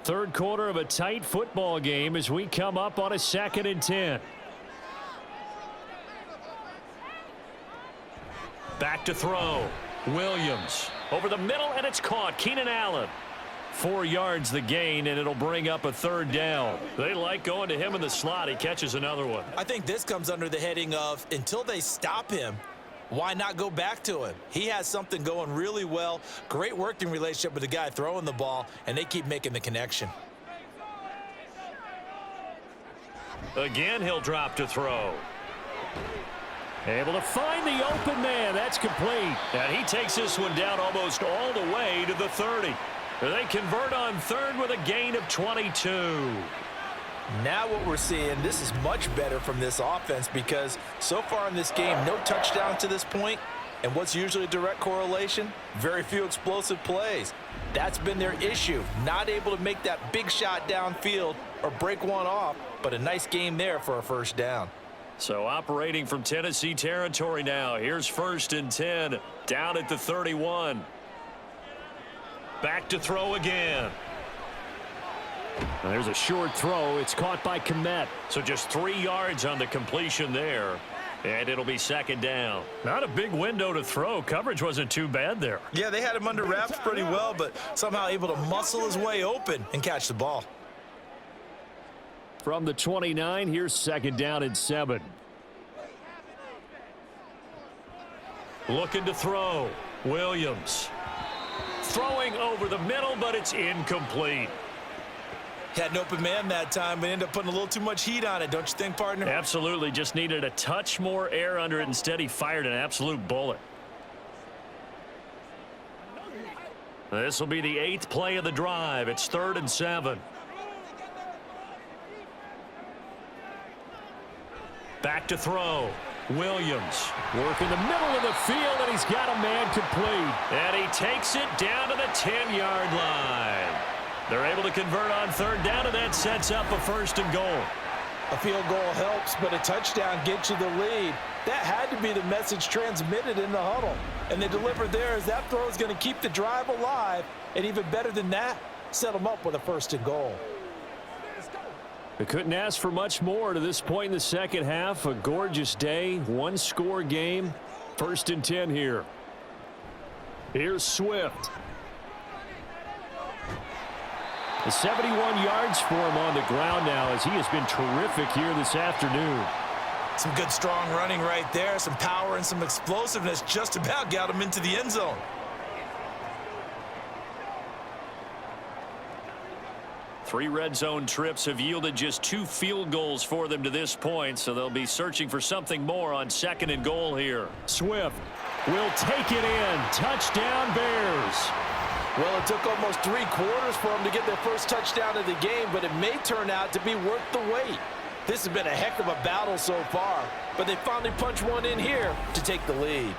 Third quarter of a tight football game as we come up on a 2nd and 10. Back to throw. Williams over the middle, and it's caught. Keenan Allen. 4 yards the gain, and it'll bring up a 3rd down. They like going to him in the slot. He catches another one. I think this comes under the heading of until they stop him, why not go back to him? He has something going really well. Great working relationship with the guy throwing the ball, and they keep making the connection. Again, he'll drop to throw. Able to find the open man. That's complete. And he takes this one down almost all the way to the 30. They convert on 3rd with a gain of 22. Now what we're seeing, this is much better from this offense because so far in this game, no touchdown to this point. And what's usually a direct correlation? Very few explosive plays. That's been their issue. Not able to make that big shot downfield or break one off, but a nice game there for a first down. So operating from Tennessee territory now. Here's 1st and 10, down at the 31. Back to throw again. There's a short throw. It's caught by Komet. So just 3 yards on the completion there. And it'll be 2nd down. Not a big window to throw. Coverage wasn't too bad there. Yeah, they had him under wraps pretty well, but somehow able to muscle his way open and catch the ball. From the 29, here's 2nd down and 7. Looking to throw. Williams. Throwing over the middle, but it's incomplete. Had an open man that time, but ended up putting a little too much heat on it, don't you think, partner? Absolutely. Just needed a touch more air under it. Instead, he fired an absolute bullet. This will be the 8th play of the drive. It's 3rd and 7. Back to throw. Williams. Work in the middle of the field, and he's got a man complete. And he takes it down to the 10-yard line. They're able to convert on 3rd down, and that sets up a 1st and goal. A field goal helps, but a touchdown gets you the lead. That had to be the message transmitted in the huddle. And they delivered there as that throw is going to keep the drive alive. And even better than that, set them up with a 1st and goal. They couldn't ask for much more to this point in the second half. A gorgeous day, 1-score game. 1st and 10 here. Here's Swift. 71 yards for him on the ground now as he has been terrific here this afternoon. Some good strong running right there. Some power and some explosiveness just about got him into the end zone. Three red zone trips have yielded just 2 field goals for them to this point, so they'll be searching for something more on 2nd and goal here. Swift will take it in. Touchdown, Bears. Well, it took almost 3 quarters for them to get their first touchdown of the game, but it may turn out to be worth the wait. This has been a heck of a battle so far, but they finally punch one in here to take the lead.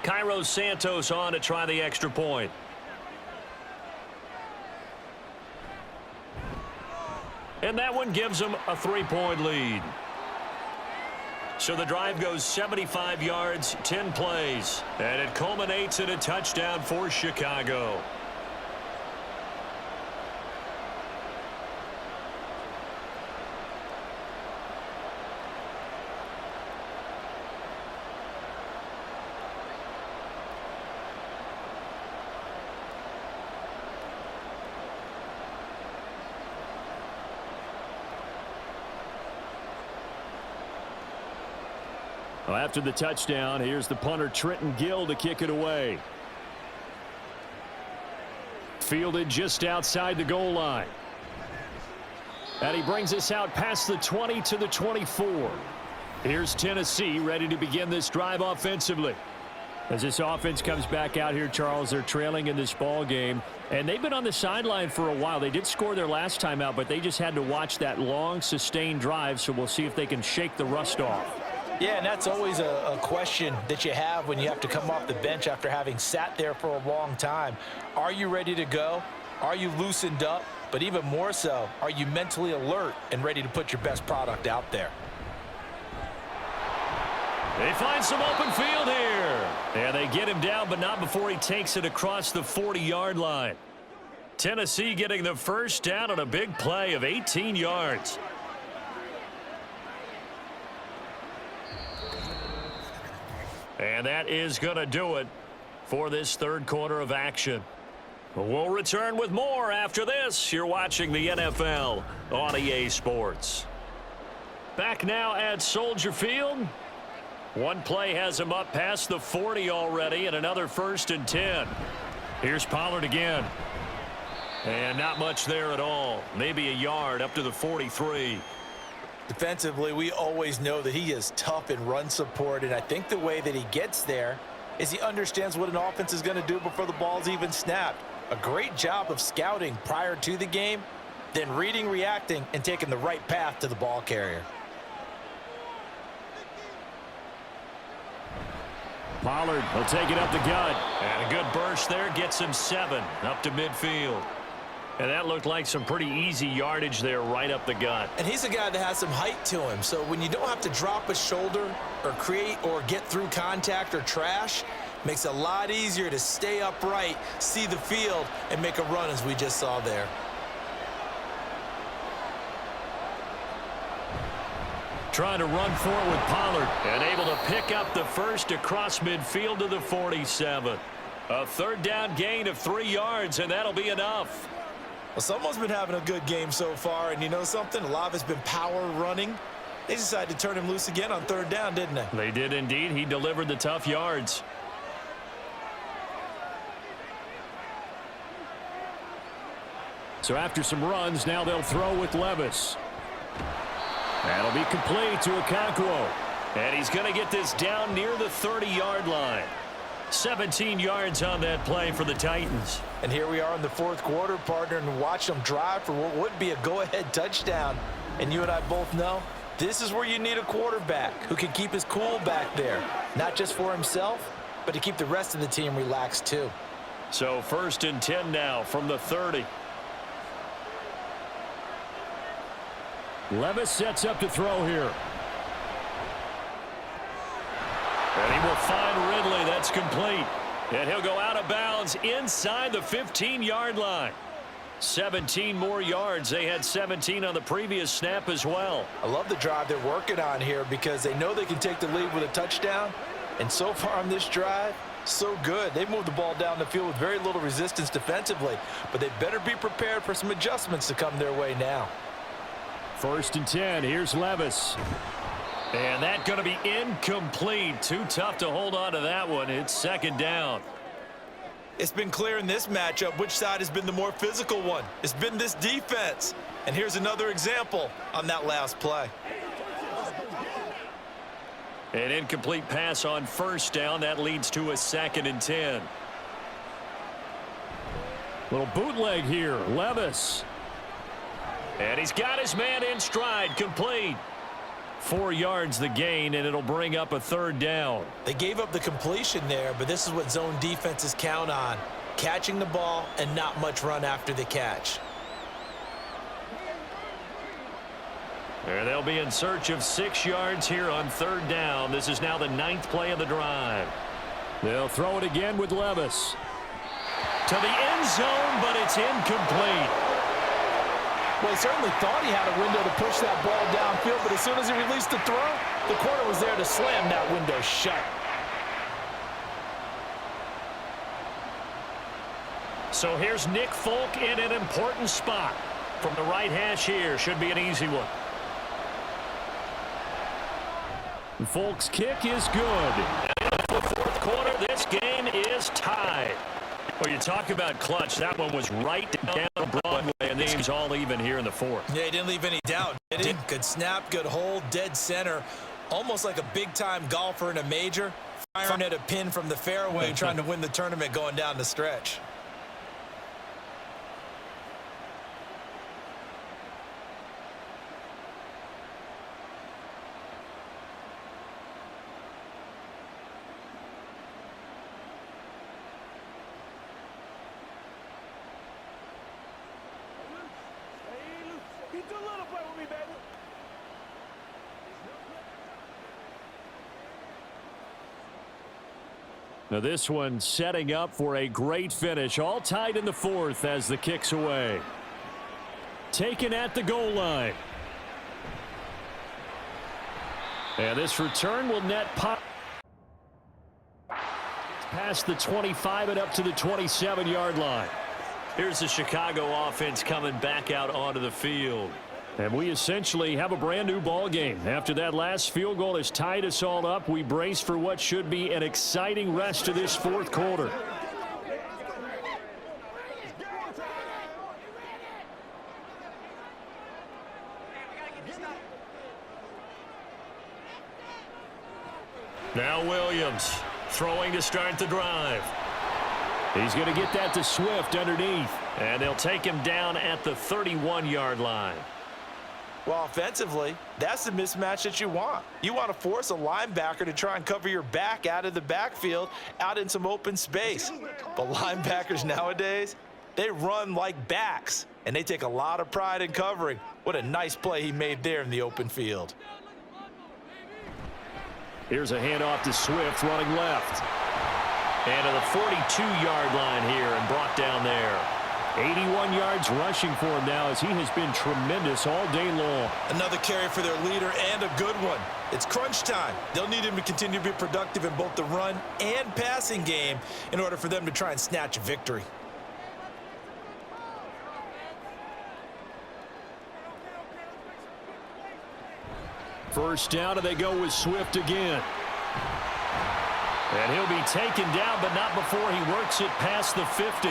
Cairo Santos on to try the extra point. And that one gives them a 3-point lead. So the drive goes 75 yards, 10 plays, and it culminates in a touchdown for Chicago. Well, after the touchdown, here's the punter Trenton Gill to kick it away. Fielded just outside the goal line. And he brings us out past the 20 to the 24. Here's Tennessee ready to begin this drive offensively. As this offense comes back out here, Charles, they're trailing in this ball game. And they've been on the sideline for a while. They did score their last time out, but they just had to watch that long, sustained drive. So we'll see if they can shake the rust off. Yeah, and that's always a question that you have when you have to come off the bench after having sat there for a long time. Are you ready to go? Are you loosened up? But even more so, are you mentally alert and ready to put your best product out there? They find some open field here. And they get him down, but not before he takes it across the 40-yard line. Tennessee getting the first down on a big play of 18 yards. And that is going to do it for this third quarter of action. We'll return with more after this. You're watching the NFL on EA Sports. Back now at Soldier Field. One play has him up past the 40 already, and another 1st and 10. Here's Pollard again. And not much there at all. Maybe a yard up to the 43. Defensively, we always know that he is tough in run support, and I think the way that he gets there is he understands what an offense is going to do before the ball's even snapped. A great job of scouting prior to the game, then reading, reacting, and taking the right path to the ball carrier. Pollard will take it up the gut. And a good burst there gets him 7 up to midfield. And that looked like some pretty easy yardage there right up the gut. And he's a guy that has some height to him, so when you don't have to drop a shoulder or create or get through contact or trash, makes it a lot easier to stay upright, see the field, and make a run as we just saw there. Trying to run for it with Pollard and able to pick up the first across midfield to the 47. A third down gain of 3 yards, and that'll be enough. Well, someone's been having a good game so far, and you know something? A lot of it's been power running. They decided to turn him loose again on third down, didn't they? They did indeed. He delivered the tough yards. So after some runs, now they'll throw with Levis. That'll be complete to Okonkwo. And he's going to get this down near the 30-yard line. 17 yards on that play for the Titans. And here we are in the fourth quarter, partner, and watch them drive for what would be a go-ahead touchdown. And you and I both know this is where you need a quarterback who can keep his cool back there, not just for himself, but to keep the rest of the team relaxed too. So 1st and 10 now from the 30. Levis sets up to throw here. And he will find Ridley. That's complete. And he'll go out of bounds inside the 15-yard line. 17 more yards. They had 17 on the previous snap as well. I love the drive they're working on here because they know they can take the lead with a touchdown. And so far on this drive, so good. They've moved the ball down the field with very little resistance defensively. But they better be prepared for some adjustments to come their way now. 1st and 10. Here's Levis. And that's going to be incomplete. Too tough to hold on to that one. It's 2nd down. It's been clear in this matchup which side has been the more physical one. It's been this defense. And here's another example on that last play. An incomplete pass on 1st down. That leads to a 2nd and 10. Little bootleg here. Levis. And he's got his man in stride. Complete. 4 yards the gain, and it'll bring up a 3rd down. They gave up the completion there, but this is what zone defenses count on. Catching the ball and not much run after the catch. And they'll be in search of 6 yards here on 3rd down. This is now the 9th play of the drive. They'll throw it again with Levis. To the end zone, but it's incomplete. Well, he certainly thought he had a window to push that ball downfield, but as soon as he released the throw, the corner was there to slam that window shut. So here's Nick Folk in an important spot. From the right hash here, should be an easy one. Folk's kick is good. And in the 4th quarter, this game is tied. Well, you talk about clutch. That one was right down Broadway, and this is all even here in the 4th. Yeah, he didn't leave any doubt, did he? Good snap, good hold, dead center. Almost like a big-time golfer in a major, firing at a pin from the fairway, trying to win the tournament going down the stretch. Now this one setting up for a great finish. All tied in the 4th as the kick's away. Taken at the goal line. And this return will net past the 25 and up to the 27-yard line. Here's the Chicago offense coming back out onto the field. And we essentially have a brand new ball game. After that last field goal has tied us all up, we brace for what should be an exciting rest of this 4th quarter. Now Williams throwing to start the drive. He's going to get that to Swift underneath, and they'll take him down at the 31-yard line. Well, offensively, that's the mismatch that you want. You want to force a linebacker to try and cover your back out of the backfield, out in some open space. But linebackers nowadays, they run like backs, and they take a lot of pride in covering. What a nice play he made there in the open field. Here's a handoff to Swift running left. And to the 42-yard line here and brought down there. 81 yards rushing for him now as he has been tremendous all day long. Another carry for their leader and a good one. It's crunch time. They'll need him to continue to be productive in both the run and passing game in order for them to try and snatch a victory. First down, and they go with Swift again. And he'll be taken down, but not before he works it past the 50.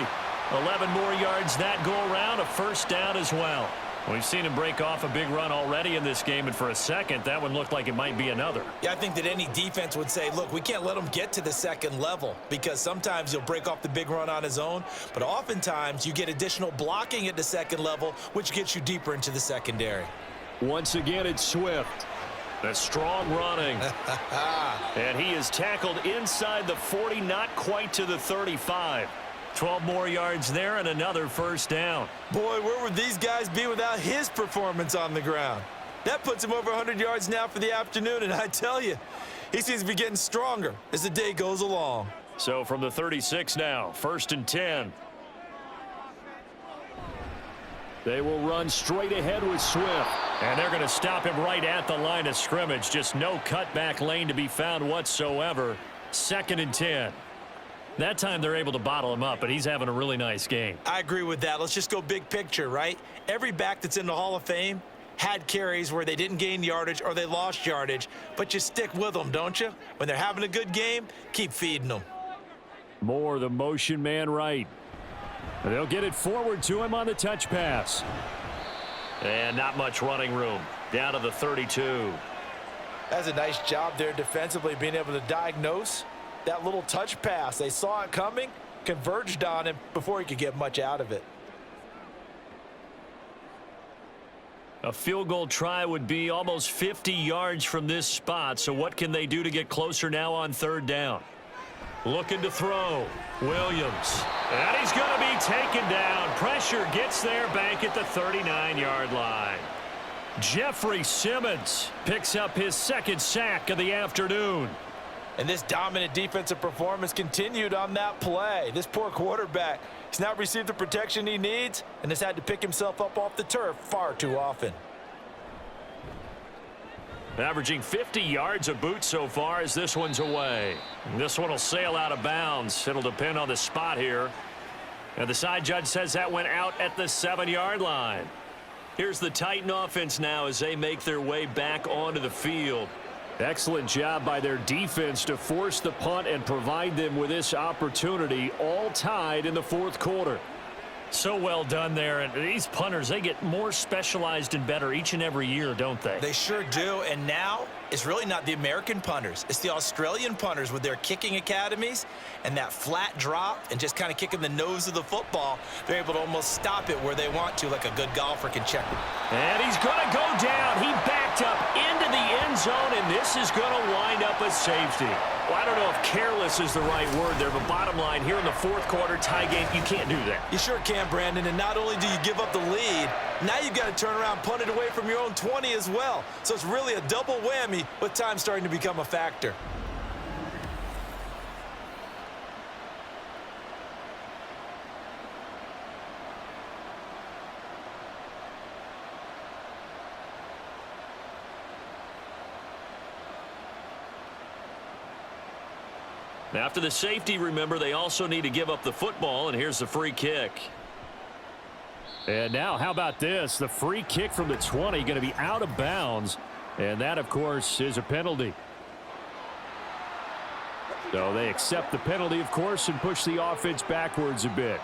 11 more yards that go around, a first down as well. We've seen him break off a big run already in this game, and for a second, that one looked like it might be another. Yeah, I think that any defense would say, look, we can't let him get to the second level because sometimes he'll break off the big run on his own, but oftentimes you get additional blocking at the second level, which gets you deeper into the secondary. Once again, it's Swift. The strong running. And he is tackled inside the 40, not quite to the 35. 12 more yards there and another first down. Boy, where would these guys be without his performance on the ground? That puts him over 100 yards now for the afternoon, and I tell you, he seems to be getting stronger as the day goes along. So from the 36 now, 1st and 10. They will run straight ahead with Swift. And they're going to stop him right at the line of scrimmage. Just no cutback lane to be found whatsoever. 2nd and 10. That time they're able to bottle him up, but he's having a really nice game. I agree with that. Let's just go big picture, right? Every back that's in the Hall of Fame had carries where they didn't gain yardage or they lost yardage, but you stick with them, don't you? When they're having a good game, keep feeding them. Moore, the motion man right. And they'll get it forward to him on the touch pass. And not much running room. Down to the 32. That's a nice job there defensively, being able to diagnose that little touch pass. They saw it coming, converged on him before he could get much out of it. A field goal try would be almost 50 yards from this spot. So what can they do to get closer now on 3rd down? Looking to throw. Williams. And he's going to be taken down. Pressure gets there back at the 39-yard line. Jeffrey Simmons picks up his 2nd sack of the afternoon. And this dominant defensive performance continued on that play. This poor quarterback has not received the protection he needs and has had to pick himself up off the turf far too often. Averaging 50 yards a boot so far as this one's away. This one will sail out of bounds. It'll depend on the spot here. And the side judge says that went out at the 7-yard line. Here's the Titan offense now as they make their way back onto the field. Excellent job by their defense to force the punt and provide them with this opportunity, all tied in the 4th quarter. So well done there, and these punters, they get more specialized and better each and every year, don't they? They sure do, and now it's really not the American punters. It's the Australian punters with their kicking academies and that flat drop and just kind of kicking the nose of the football. They're able to almost stop it where they want to, like a good golfer can check it. And he's going to go down. He backed up into the end zone, and this is going to wind up a safety. Well, I don't know if careless is the right word there, but bottom line, here in the 4th quarter tie game, you can't do that. You sure can, Brandon, and not only do you give up the lead, now you've got to turn around, punt it away from your own 20 as well. So it's really a double whammy with time starting to become a factor. After the safety, remember, they also need to give up the football, and here's the free kick. And now, how about this? The free kick from the 20 going to be out of bounds, and that, of course, is a penalty. So they accept the penalty, of course, and push the offense backwards a bit.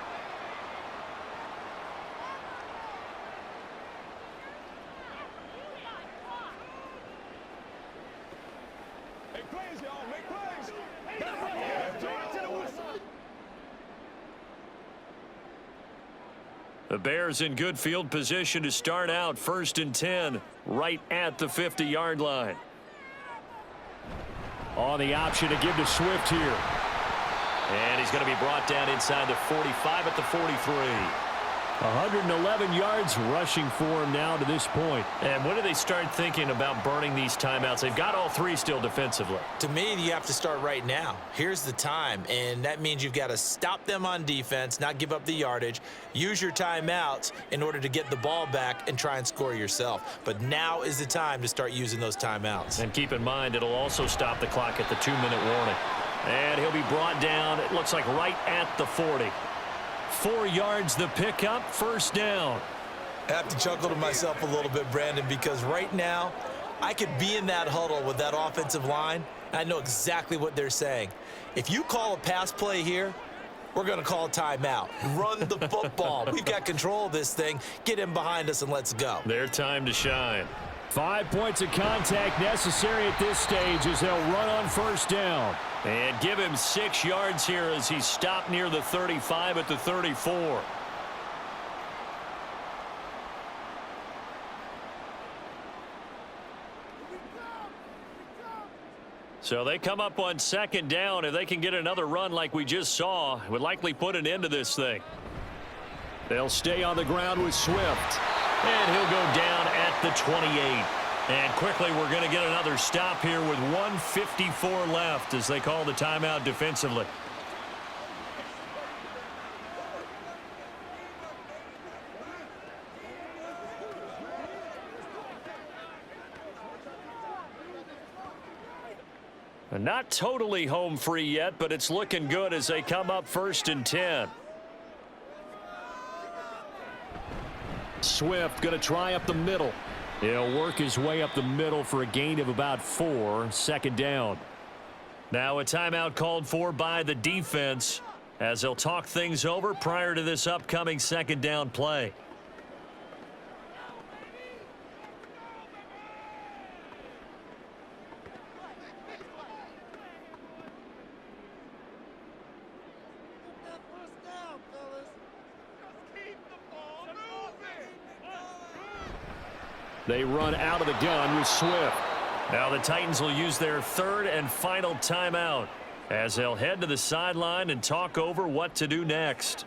The Bears in good field position to start out 1st and 10 right at the 50-yard line. On the option to give to Swift here. And he's going to be brought down inside the 45 at the 43. 111 yards rushing for him now to this point. And when do they start thinking about burning these timeouts? They've got all three still defensively. To me, you have to start right now. Here's the time, and that means you've got to stop them on defense, not give up the yardage, use your timeouts in order to get the ball back and try and score yourself. But now is the time to start using those timeouts. And keep in mind, it'll also stop the clock at the 2-minute warning. And he'll be brought down, it looks like right at the 40. 4 yards the pickup, 1st down. I have to chuckle to myself a little bit, Brandon, because right now I could be in that huddle with that offensive line. I know exactly what they're saying. If you call a pass play here, we're going to call a timeout. Run the football. We've got control of this thing. Get him behind us and let's go. Their time to shine. 5 points of contact necessary at this stage as they'll run on 1st down. And give him 6 yards here as he's stopped near the 35 at the 34. So they come up on 2nd down. If they can get another run like we just saw, it would likely put an end to this thing. They'll stay on the ground with Swift. And he'll go down at the 28. And quickly, we're going to get another stop here with 1:54 left as they call the timeout defensively. And not totally home free yet, but it's looking good as they come up 1st and 10. Swift going to try up the middle. He'll work his way up the middle for a gain of about 4, 2nd down. Now a timeout called for by the defense as they'll talk things over prior to this upcoming 2nd down play. They run out of the gun with Swift. Now the Titans will use their 3rd and final timeout as they'll head to the sideline and talk over what to do next.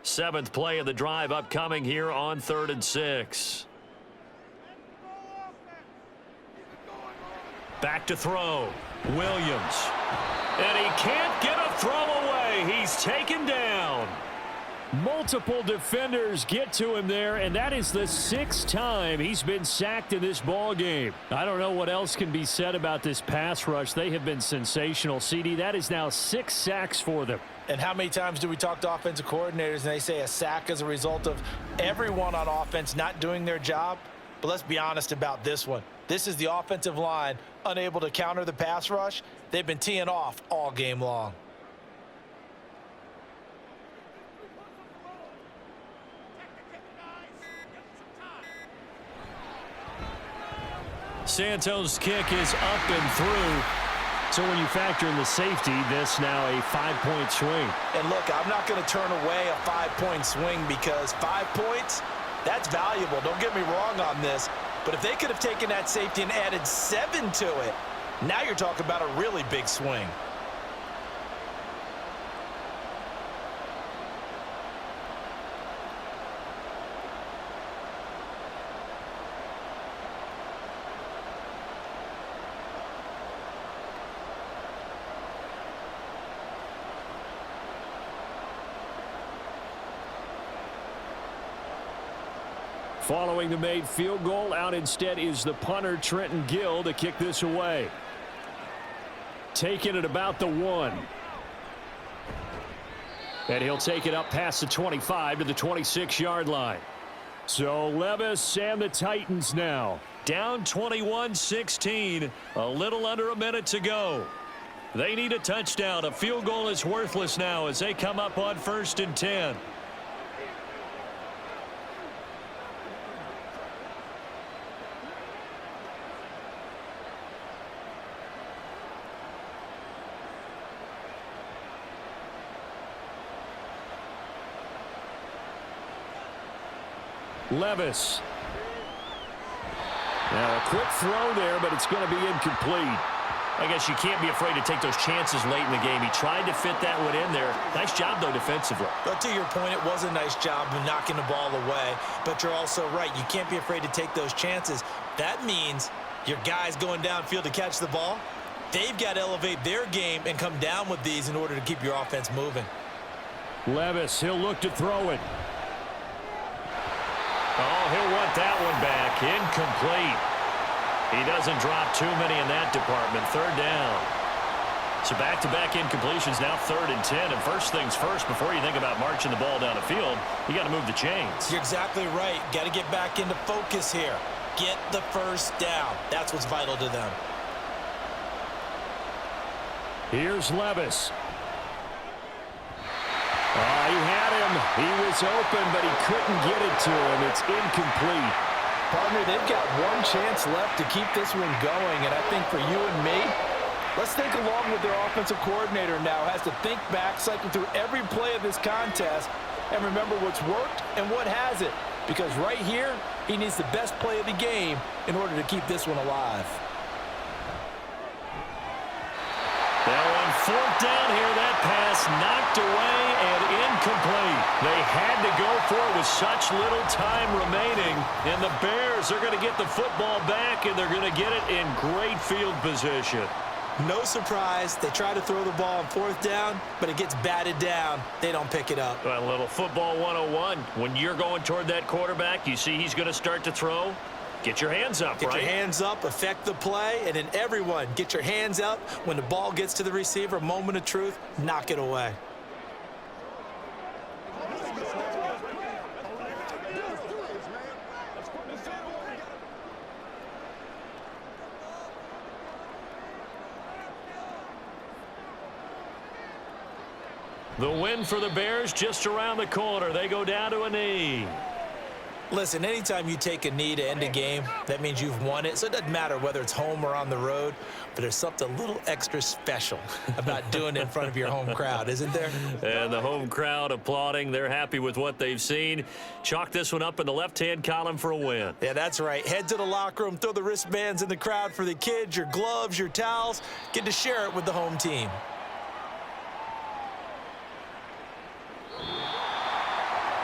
Seventh play of the drive upcoming here on 3rd and 6. Back to throw. Williams. And he can't get a throw away. He's taken down. Multiple defenders get to him there, and that is the 6th time he's been sacked in this ball game. I don't know what else can be said about this pass rush. They have been sensational. CD, that is now 6 sacks for them. And how many times do we talk to offensive coordinators and they say a sack is a result of everyone on offense not doing their job? But let's be honest about this one. This is the offensive line unable to counter the pass rush. They've been teeing off all game long. Santos' kick is up and through. So when you factor in the safety, this now a 5-point swing. And look, I'm not going to turn away a 5-point swing because 5 points, that's valuable. Don't get me wrong on this. But if they could have taken that safety and added 7 to it, now you're talking about a really big swing. Following the made field goal, out instead is the punter, Trenton Gill, to kick this away. Taking it about the 1. And he'll take it up past the 25 to the 26-yard line. So Levis and the Titans now down 21-16, a little under a minute to go. They need a touchdown. A field goal is worthless now as they come up on 1st and 10. Levis. Now a quick throw there, but it's going to be incomplete. I guess you can't be afraid to take those chances late in the game. He tried to fit that one in there. Nice job, though, defensively. But to your point, it was a nice job of knocking the ball away. But you're also right. You can't be afraid to take those chances. That means your guys going downfield to catch the ball, they've got to elevate their game and come down with these in order to keep your offense moving. Levis, he'll look to throw it. Oh, he'll want that one back. Incomplete. He doesn't drop too many in that department. Third down. So back-to-back incompletions, now 3rd and 10. And first things first, before you think about marching the ball down the field, you got to move the chains. You're exactly right. Got to get back into focus here. Get the first down. That's what's vital to them. Here's Levis. Oh, he had him. He was open, but he couldn't get it to him. It's incomplete. Partner, they've got one chance left to keep this one going, and I think for you and me, let's think along with their offensive coordinator now. Has to think back, cycle through every play of this contest, and remember what's worked and what hasn't. Because right here, he needs the best play of the game in order to keep this one alive. Now on 4th down here, that pass knocked away and incomplete. They had to go for it with such little time remaining, and the Bears are going to get the football back, and they're going to get it in great field position. No surprise, they try to throw the ball on 4th down, but it gets batted down. They don't pick it up. Well, a little football 101. When you're going toward that quarterback, you see he's going to start to throw. Get your hands up, right? Get your hands up, affect the play, and then everyone get your hands up. When the ball gets to the receiver, moment of truth, knock it away. The win for the Bears just around the corner. They go down to a knee. Listen, anytime you take a knee to end a game, that means you've won it. So it doesn't matter whether it's home or on the road, but there's something a little extra special about doing it in front of your home crowd, isn't there? And the home crowd applauding. They're happy with what they've seen. Chalk this one up in the left-hand column for a win. Yeah, that's right. Head to the locker room, throw the wristbands in the crowd for the kids, your gloves, your towels. Get to share it with the home team.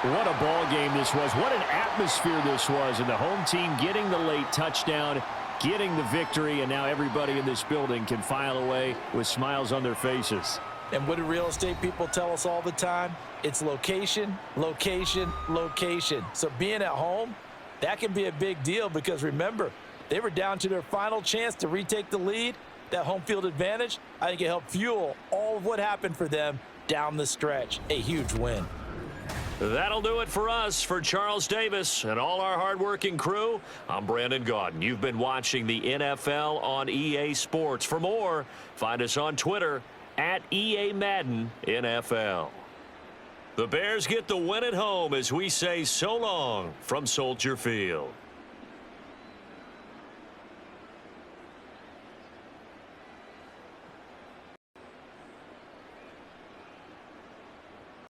What a ball game this was. What an atmosphere this was. And the home team getting the late touchdown, getting the victory, and now everybody in this building can file away with smiles on their faces. And what do real estate people tell us all the time? It's location, location, location. So being at home, that can be a big deal because remember, they were down to their final chance to retake the lead. That home field advantage, I think it helped fuel all of what happened for them down the stretch. A huge win. That'll do it for us. For Charles Davis and all our hardworking crew, I'm Brandon Gaudin. You've been watching the NFL on EA Sports. For more, find us on Twitter at EA Madden NFL. The Bears get the win at home as we say so long from Soldier Field.